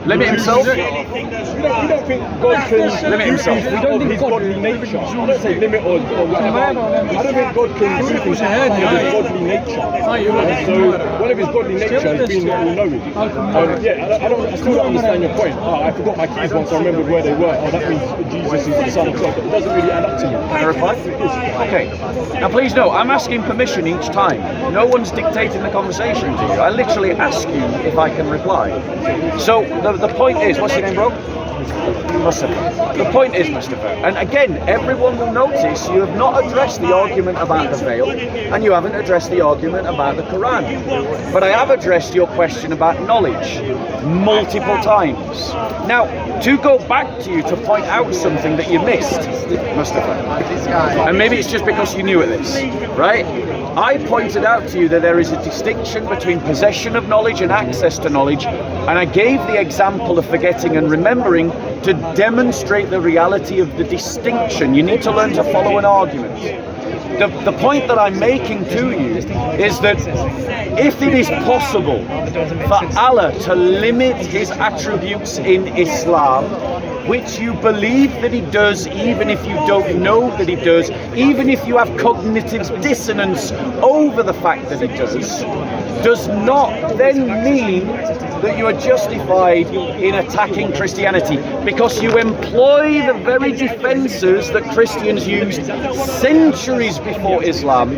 limit himself. We don't think God can limit himself. We don't think his godly nature. I don't say limit or whatever. I don't think God can do things of his godly nature. So one of his godly nature is being all-knowing. I still don't understand your point. I forgot my keys once, I remembered where they were. That means Jesus is the Son of God. It doesn't really add up to me. Can I reply? Okay. Now please note, I'm asking permission each time. No one's dictating the conversation to you. I literally ask you if I can reply. So the point is, what's your name, bro? Mustafa. The point is, Mustafa, and again, everyone will notice you have not addressed the argument about the veil, and you haven't addressed the argument about the Quran. But I have addressed your question about knowledge multiple times. Now, to go back to you to point out something that you missed, Mustafa, and maybe it's just because you knew of this, right? I pointed out to you that there is a distinction between possession of knowledge and access to knowledge, and I gave the example of forgetting and remembering to demonstrate the reality of the distinction. You need to learn to follow an argument. The point that I'm making to you is that if it is possible for Allah to limit his attributes in Islam, which you believe that he does, even if you don't know that he does, even if you have cognitive dissonance over the fact that he does not then mean that you are justified in attacking Christianity, because you employ the very defences that Christians used centuries before Islam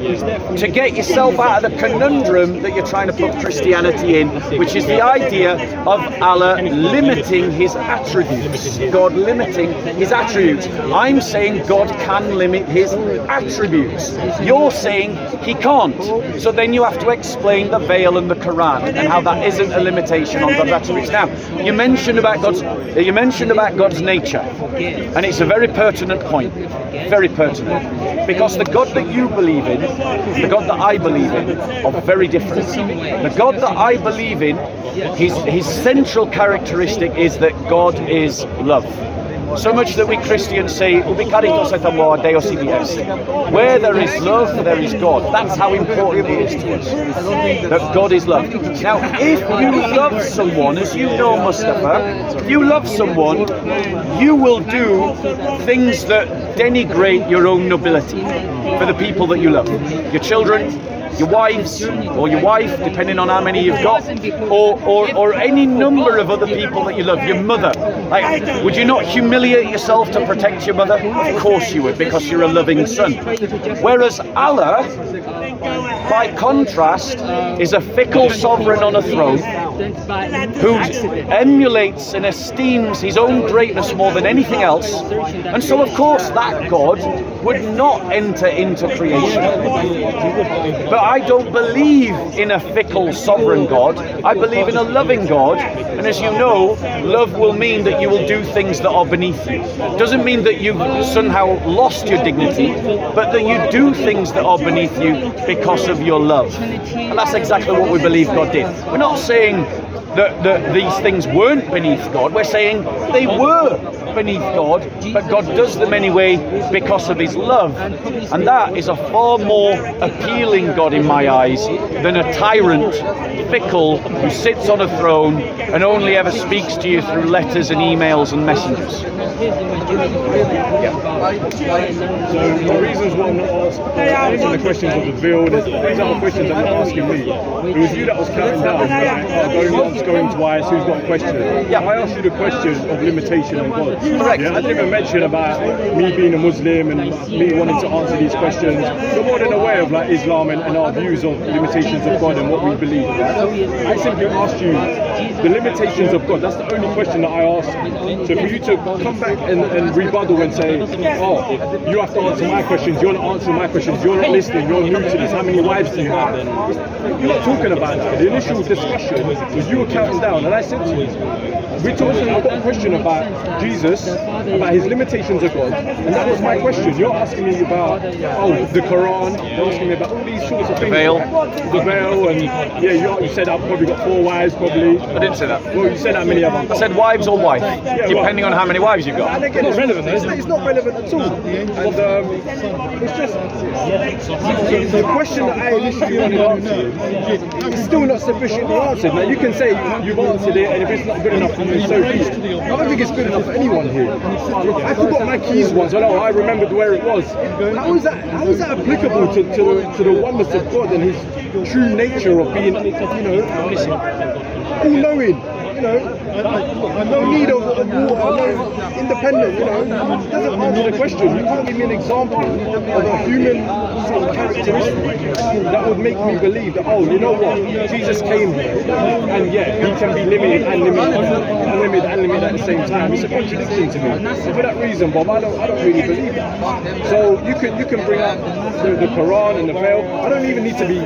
to get yourself out of the conundrum that you're trying to put Christianity in, which is the idea of Allah limiting his attributes, God limiting his attributes. I'm saying God can limit his attributes. You're saying he can't. So then you have to explain the veil and the Quran and how that isn't a limitation on God's attributes. Now, you mentioned about God's nature, and it's a very pertinent point, very pertinent, because the God that you believe in, the God that I believe in, are very different. The God that I believe in, his central characteristic is that God is love. So much that we Christians say, ubi caritas et amor, Deus ibi est. Where there is love, there is God. That's how important it is to us, that God is love. Now, if you love someone, as you know, Mustafa, if you love someone, you will do things that denigrate your own nobility for the people that you love. Your children, your wives, or your wife, depending on how many you've got, or any number of other people that you love, your mother. Like, would you not humiliate yourself to protect your mother? Of course you would, because you're a loving son. Whereas Allah, by contrast, is a fickle sovereign on a throne who emulates and esteems his own greatness more than anything else. And so, of course, that God would not enter into creation. But I don't believe in a fickle sovereign God. I believe in a loving God. And as you know, love will mean that you will do things that are beneath you. Doesn't mean that you've somehow lost your dignity, but that you do things that are beneath you because of your love. And that's exactly what we believe God did. We're not saying that these things weren't beneath God. We're saying they were beneath God, but God does them anyway because of his love. And that is a far more appealing God in my eyes than a tyrant, fickle, who sits on a throne and only ever speaks to you through letters and emails and messengers. So the reasons why I'm not answering the questions of the veil, there's these other questions that you're asking me. It was you that was counting down, like, going once, going twice, who's got a question? Yeah. I asked you the question of limitation and God. Correct. Yeah, I didn't even mention about me being a Muslim and me wanting to answer these questions. You're more than aware of like Islam and our views of limitations of God and what we believe. Right? I simply asked you the limitations of God. That's the only question that I asked. So for you to come back and rebuttal and say, oh, you have to answer my questions, you're not answering my questions, you're not listening, you're new to this, how many wives do you have? You're not talking about that. The initial discussion was you were counting down, and I said to you, I've got a question about Jesus, about his limitations of God, and that was my question. You're asking me about, the Quran, you're asking me about all these sorts of things. The veil, and yeah, you said I've probably got 4 wives, probably. I didn't say that. Well, you said how many of them? I said wives or wife, depending on how many wives you've got. And again, it's relevant. It's not relevant at all. And it's just the question that I initially wanted to answer is still not sufficiently answered. Now you can say you've answered it, and if it's not good enough for you, so be it. I don't think it's good enough for anyone here. I forgot my keys once. I remembered where it was. How is that applicable to the oneness of God and his true nature of being, all-knowing? No need of water, independent, it doesn't answer the question. You can't give me an example of a human sort of characteristic that would make me believe that, you know what, Jesus came here, and he can be limited and limited at the same time. It's a contradiction to me. So for that reason, Bob, I don't really believe that. So you can bring up the Quran and the veil. I don't even need to be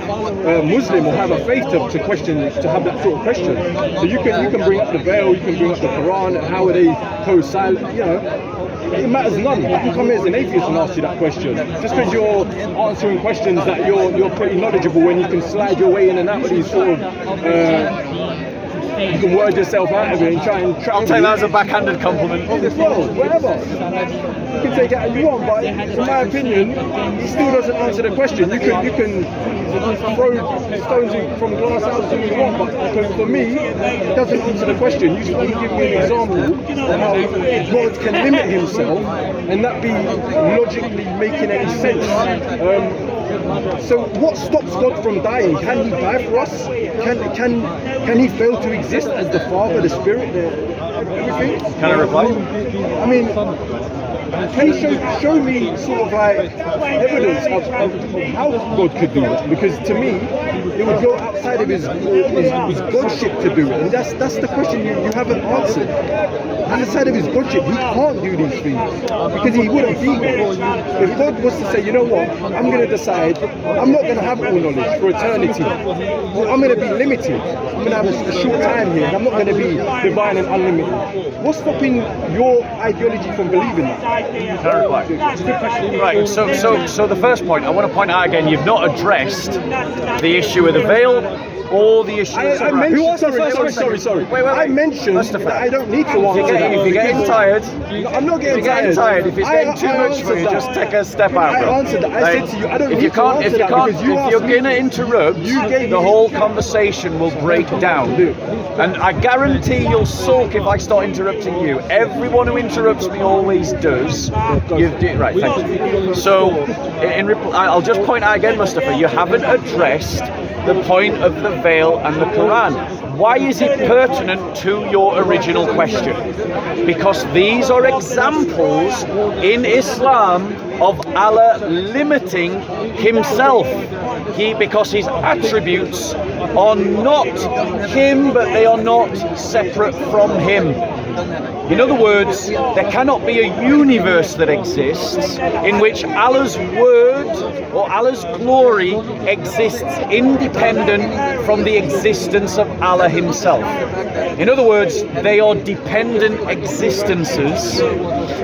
Muslim or have a faith to question, to have that sort of question. So you can bring up the veil, you can bring up the Quran, and how are they coincide, it matters none. I can come here as an atheist and ask you that question. Just because you're answering questions that you're pretty knowledgeable, when you can slide your way in and out of these sort of you can word yourself out of it and try and I'll take that as a backhanded compliment. Well, whatever. You can take it how you want, but in my opinion, it still doesn't answer the question. You can throw stones from glass houses if you want, but for me, it doesn't answer the question. You just want to give me an example of how God can limit himself and that be logically making any sense. So what stops God from dying? Can he die for us? Can he fail to exist as the Father, the Spirit, everything? Can I reply? I mean, can you show me sort of like evidence of how God could do it? Because to me, it would go outside of his godship to do it. And that's the question you haven't answered. Outside of his godship, he can't do these things because he wouldn't be God. If God was to say, you know what, I'm going to decide, I'm not going to have all knowledge for eternity. I'm going to be limited. I'm going to have a short time here, and I'm not going to be divine and unlimited. What's stopping your ideology from believing that? Can I reply? Right, so the first point, I want to point out again, you've not addressed the issue of the veil or the issue of I mentioned, sorry. Wait. I mentioned Mustafa, that I don't need to answer that. If you're getting tired, I'm not getting tired. If it's getting too much for you, just take a step out, bro. I answered that. I said to you, I don't if need you to can't, answer if you that can't, because you if you're asked me. gonna interrupt, the whole conversation will break down. And I guarantee you'll sulk if I start interrupting you. Everyone who interrupts me always does. Right, thank you. So, I'll just point out again, Mustafa, you haven't addressed the point of the veil and the Quran. Why is it pertinent to your original question? Because these are examples in Islam of Allah limiting himself. Because his attributes are not him, but they are not separate from him. In other words, there cannot be a universe that exists in which Allah's word or Allah's glory exists independent from the existence of Allah himself. In other words, they are dependent existences.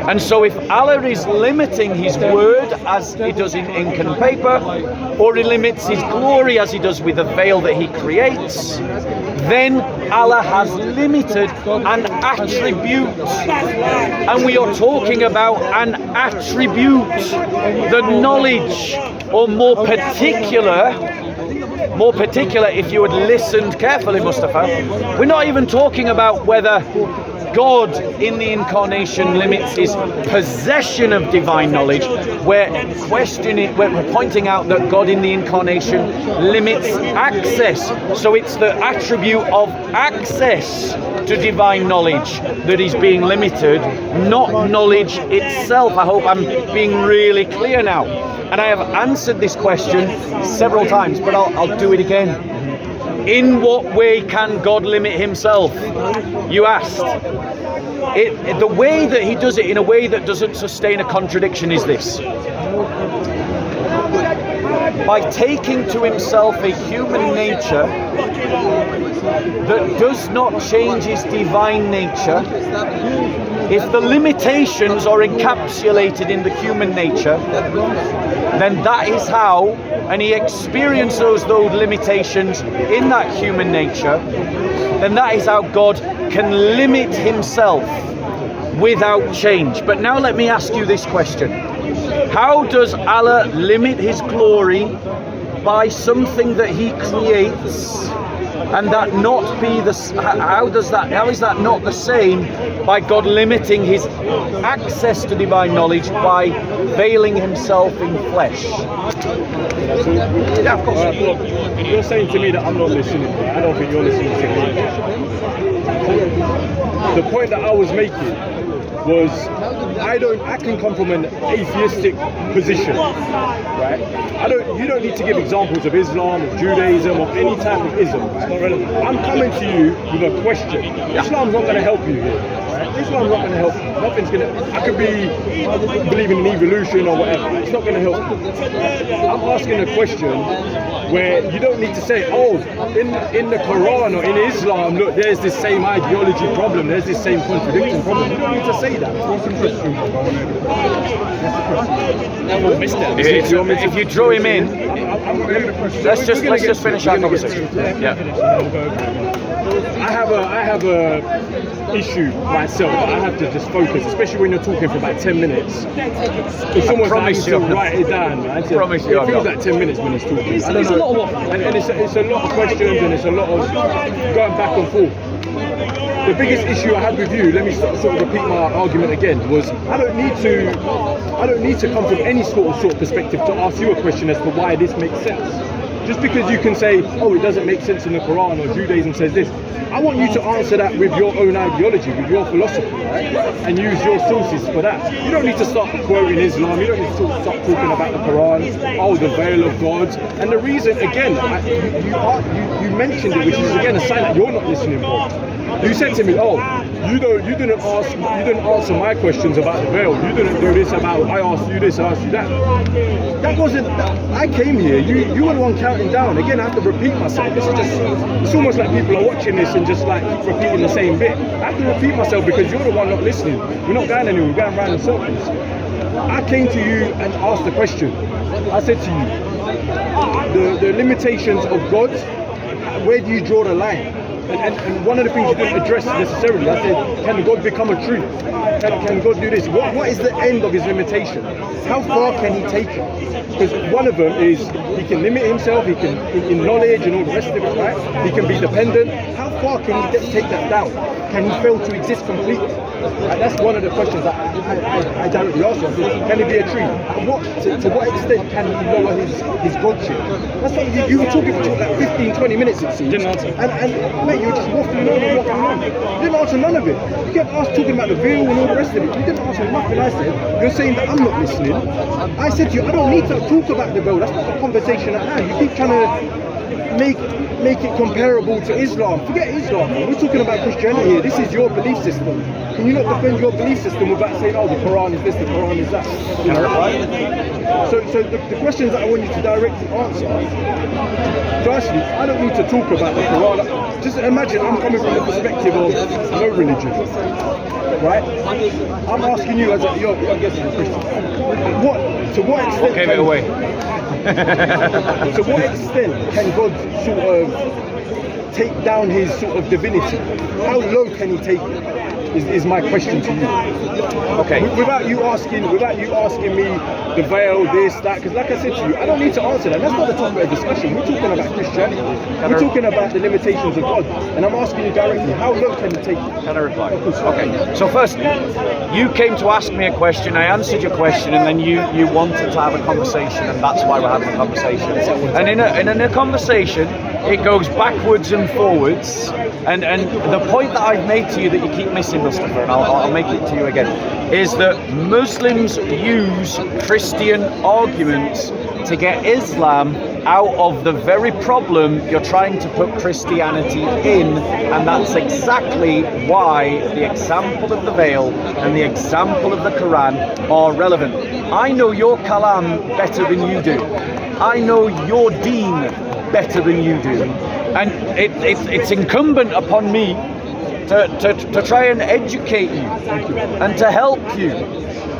And so if Allah is limiting his word as he does in ink and paper, or he limits his glory as he does with the veil that he creates, then Allah has limited an attribute. And we are talking about an attribute, the knowledge, or more particular, if you had listened carefully, Mustafa, we're not even talking about whether God in the Incarnation limits his possession of divine knowledge. We're pointing out that God in the Incarnation limits access. So it's the attribute of access to divine knowledge that is being limited, not knowledge itself. I hope I'm being really clear now. And I have answered this question several times, but I'll do it again. In what way can God limit himself? You asked. The way that he does it in a way that doesn't sustain a contradiction is this. By taking to himself a human nature that does not change his divine nature, if the limitations are encapsulated in the human nature, then that is how, and he experiences those limitations in that human nature, then that is how God can limit himself without change. But now let me ask you this question. How does Allah limit his glory by something that he creates, and that not be the, how is that not the same by God limiting his access to divine knowledge by veiling himself in flesh? Yeah, of course. You're saying to me that I'm not listening. I don't think you're listening to me. The point that I was making was I can come from an atheistic position, right? You don't need to give examples of Islam, of Judaism, of any type of ism. Right? I'm coming to you with a question. Islam's not going to help you here. Right? Islam's not going to help you. Nothing's going to. I could be believing in evolution or whatever. It's not going to help you. I'm asking a question where you don't need to say, oh, in the Quran or in Islam, look, there's this same ideology problem, there's this same contradiction problem. You don't need to say that. If you draw him in, let's just finish our conversation. Yeah. I have a issue myself. I have to just focus, especially when you're talking for about 10 minutes. It's almost like to write it down. Right? It feels like 10 minutes when he's talking. It's a lot of, and it's a lot of questions, and it's a lot of going back and forth. the biggest issue I had with you, let me sort of repeat my argument again, was I don't need to come from any sort of perspective to ask you a question as to why this makes sense. Just because you can say, oh, it doesn't make sense in the Quran, or Judaism says this, I want you to answer that with your own ideology, with your philosophy, right? And use your sources for that. You don't need to start quoting Islam, you don't need to start talking about the Quran, oh, the veil of God. And the reason, again, you mentioned it, which is again a sign that you're not listening, bro. You said to me, oh, you didn't answer my questions about the veil. You didn't do this about, I asked you this, I asked you that. That wasn't, I came here, you were the one counting down. Again, I have to repeat myself. It's almost like people are watching this and just like repeating the same bit. I have to repeat myself because you're the one not listening. We're not going anywhere, we're going round in circles. I came to you and asked the question. I said to you, the limitations of God, where do you draw the line? And one of the things you didn't address necessarily, I said, can God become a truth? Can God do this? What is the end of his limitation? How far can he take it? Because one of them is he can limit himself, he can in knowledge and all the rest of it, right? He can be dependent. How far can he take that down? Can he fail to exist completely? Right? That's one of the questions I directly asked you. Can he be a tree? To what extent can he lower his godship? That's what you were talking for like 15, 20 minutes it seems. Didn't answer. And mate, you were just waffling on. You didn't answer none of it. You kept talking about the veil and all the rest of it. You didn't answer nothing I said. You're saying that I'm not listening. I said to you, I don't need to talk about the veil. That's not the conversation at hand. You keep trying to make it comparable to Islam. Forget Islam, man. We're talking about Christianity here. This is your belief system. Can you not defend your belief system without saying, oh, the Quran is this, the Quran is that? Right? So the questions that I want you to directly answer, firstly, I don't need to talk about the Quran. Just imagine I'm coming from the perspective of no religion. Right? I'm asking you as you're guessing a Christian. To what extent gave it away? To what extent can God sort of take down his sort of divinity? How low can he take it? Is my question to you. Okay. Without you asking me the veil, this, that, because like I said to you, I don't need to answer that. That's not the topic of discussion. We're talking about Christianity. We're talking about the limitations of God. And I'm asking you directly, how low can you take it? Can I reply? Okay. So firstly, you came to ask me a question, I answered your question, and then you wanted to have a conversation, and that's why we're having a conversation. And in a conversation, it goes backwards and forwards, and the point that I've made to you that you keep missing, Mustafa, and I'll make it to you again, is that Muslims use Christian arguments to get Islam out of the very problem you're trying to put Christianity in, and that's exactly why the example of the veil and the example of the Quran are relevant. I know your kalam better than you do. I know your deen better than you do, and it's incumbent upon me to try and educate you and to help you,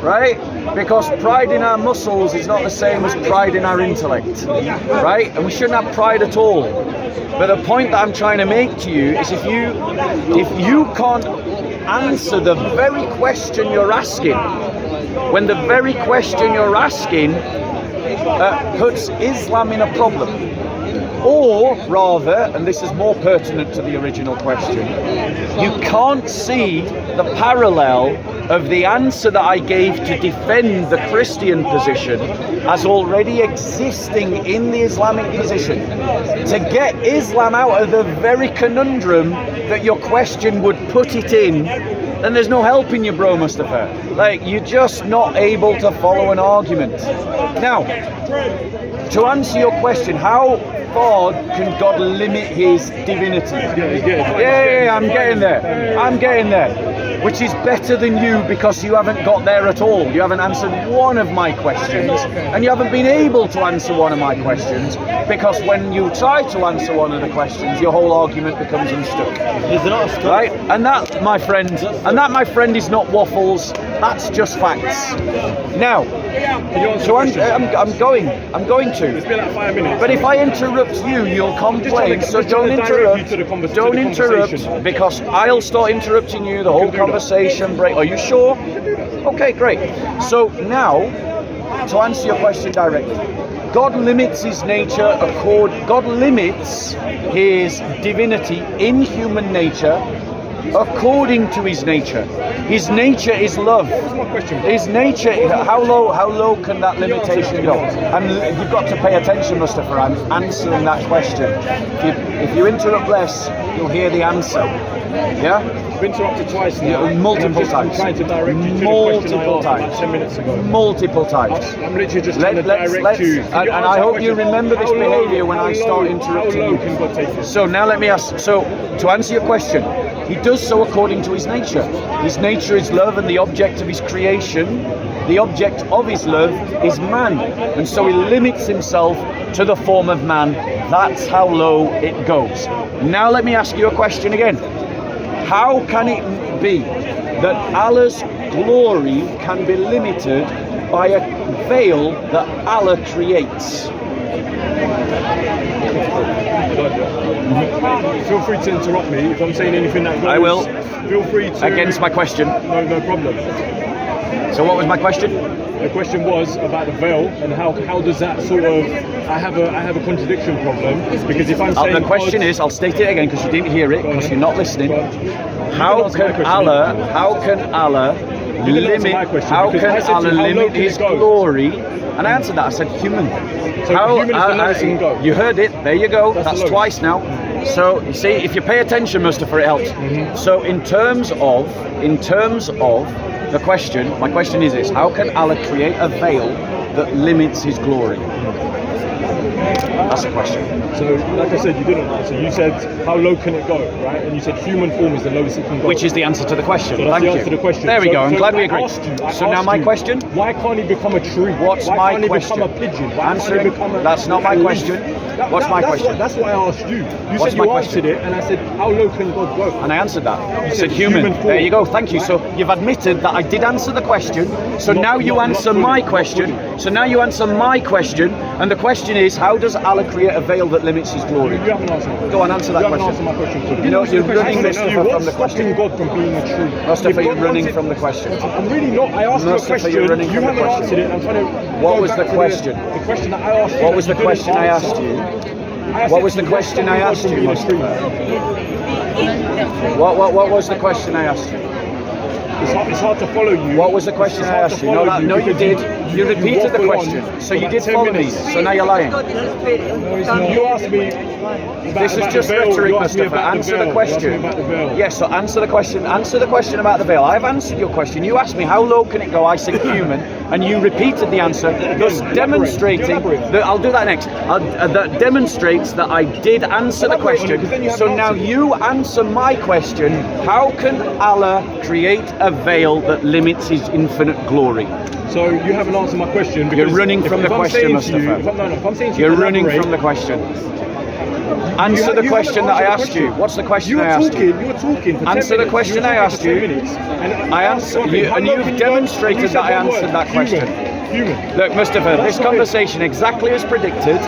right? Because pride in our muscles is not the same as pride in our intellect, right? And we shouldn't have pride at all. But the point that I'm trying to make to you is if you can't answer the very question you're asking, when the very question you're asking puts Islam in a problem, or rather, and this is more pertinent to the original question, you can't see the parallel of the answer that I gave to defend the Christian position as already existing in the Islamic position. To get Islam out of the very conundrum that your question would put it in, then there's no helping you, bro, Mustafa. Like, you're just not able to follow an argument. Now, to answer your question, how far can God limit his divinity? Yeah, I'm getting there. Which is better than you because you haven't got there at all. You haven't answered one of my questions, and you haven't been able to answer one of my questions because when you try to answer one of the questions, your whole argument becomes unstuck. Right? And that, my friend, is not waffles. That's just facts. Now, so I'm going to. It's been like 5 minutes. But if I interrupt you, you'll complain. So don't interrupt because I'll start interrupting you. The whole conversation break. Are you sure? Okay, great. So now, to answer your question directly, God limits his nature. God limits his divinity in human nature according to his nature. His nature is love. His nature, how low can that limitation go? And you've got to pay attention, Mustafa. I'm answering that question. If you interrupt less, you'll hear the answer. Yeah? I've interrupted twice now. Multiple I'm times. trying to direct you to the question I asked about 10 minutes ago. Multiple times. I'm literally just trying to direct you. And I hope you remember this behaviour when I start interrupting How low you. can God take it? So now let me ask, so to answer your question, he does so according to his nature. His nature is love, and the object of his creation, the object of his love is man. And so he limits himself to the form of man. That's how low it goes. Now let me ask you a question again. How can it be that Allah's glory can be limited by a veil that Allah creates? Feel free to interrupt me if I'm saying anything that goes. I will. Feel free to. Against my question. No problem. So what was my question? The question was about the veil and how does that sort of. I have a contradiction problem because if I'm saying The question is, I'll state it again because you didn't hear it because you're not listening. How can Allah limit his glory? And I answered that. I said human. So human is the lowest it can go. You heard it. There you go. That's the twice now. So you see, if you pay attention, Mustafa, it helps. So in terms of the question, my question is this: how can Allah create a veil that limits His glory? That's the question. So, like I said, you didn't answer. You said, how low can it go, right? And you said human form is the lowest it can go. Which is the answer to the question. So that's Thank the you. answer to the question. There we go. I'm glad we I agree. asked So now my question? Why can't he become a tree? What's why my can't question? he become a pigeon? Why Answering. can't he become a, That's not my a leaf? question. What's my question? That's why I asked you. You What's said my you question? answered it, and I said, how low can God go? And I answered that. You said said human. human form. There you go. Thank you. So you've admitted that I did answer the question. So now you answer my question. So now you answer my question. And the question is, how does Allah create a veil that limits His glory? You haven't answered. Go on, answer that You haven't question. answered my question. So You know, you're running What's Mustafa from the question. stopping God from being a tree? Mustafa, If you're God running wanted- from the question. I'm really not. I asked you a Mustafa, question. you're running You from the haven't question. answered it. I'm trying to. What go was back the to question? The question that I asked you. What that was you the didn't question I answer. asked you? I What said was to the you, question I what's asked stopping you, God from being a Mustafa? What was the question I asked you? tree? It's hard to follow you. What was the question It's I hard asked to you? follow No, you because did. You repeated the waffle question. on So for you like did 10 follow me. minutes. So now you're lying. No, you asked me. This is just rhetoric, Mustafa. Answer the question. Yes, so answer the question. Answer the question about the veil. I've answered your question. You asked me how low can it go. I said human, and you repeated the answer, thus demonstrating that I'll do that next. That demonstrates that I did answer the question. So now you answer my question. How can Allah create a veil that limits His infinite glory? So you haven't answered my question. You're running from the question, Mustafa. You're running from the question. Answer the question that I asked you. What's the question I asked you? You were talking for 10 Answer the minutes. question You were I talking asked for 10 you. minutes. And I answered you, and you've demonstrated that I answered that question. Human. Look, Mustafa, this conversation, exactly as predicted,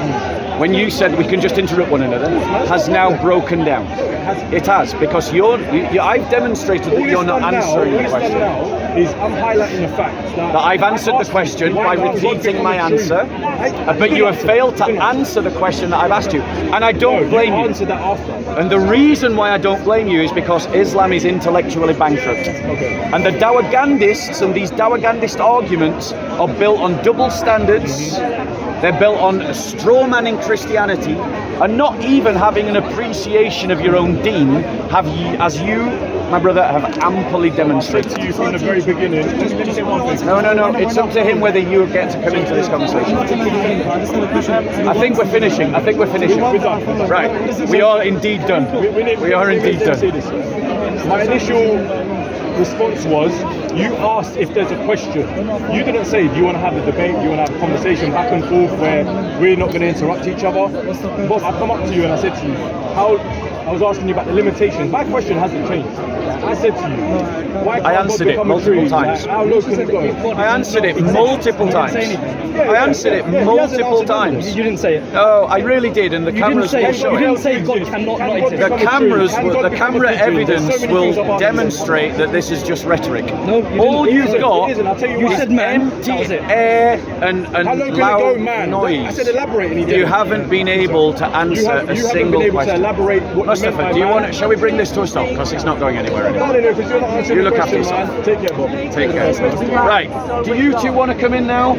when you said we can just interrupt one another, has now broken down. It has, because I've demonstrated that you're not answering the question. Is I'm highlighting the fact that I've answered the question by repeating my answer, but you have failed to answer the question that I've asked you, and I don't blame you. Answer that after. And the reason why I don't blame you is because Islam is intellectually bankrupt. And the Dawagandists and these Dawagandist arguments are built on double standards. They're built on straw-manning Christianity and not even having an appreciation of your own deen, as you, my brother, have amply demonstrated. To you from the very beginning. Just let me say one thing. No. It's up to him whether you get to come into this conversation. I think we're finishing. Right. We are indeed done. We are indeed done. My initial response was, you asked if there's a question. You didn't say, do you want to have a debate, do you want to have a conversation back and forth where we're not going to interrupt each other? But I come up to you and I said to you, I was asking you about the limitations. My question hasn't changed. I said to you, why can't I answered God it become a multiple tree? times. How low can it go? I answered it multiple times. I answered it multiple times. You didn't say it. Oh, I really did, and the cameras will show You it. didn't say God cannot not exist. The camera evidence will demonstrate that this is just rhetoric. No, you didn't. All you've got You said man. empty That was it. air and How low can it loud go, man? noise. I said elaborate and he You didn't. haven't been able to answer a you haven't single been able question. to elaborate what you meant Mustafa, by do you man. want? Shall we bring this to a stop? Because it's not going anywhere. because you're not answering You the look after question, yourself. man. Take care, Bob. Take care. Right, do you two want to come in now?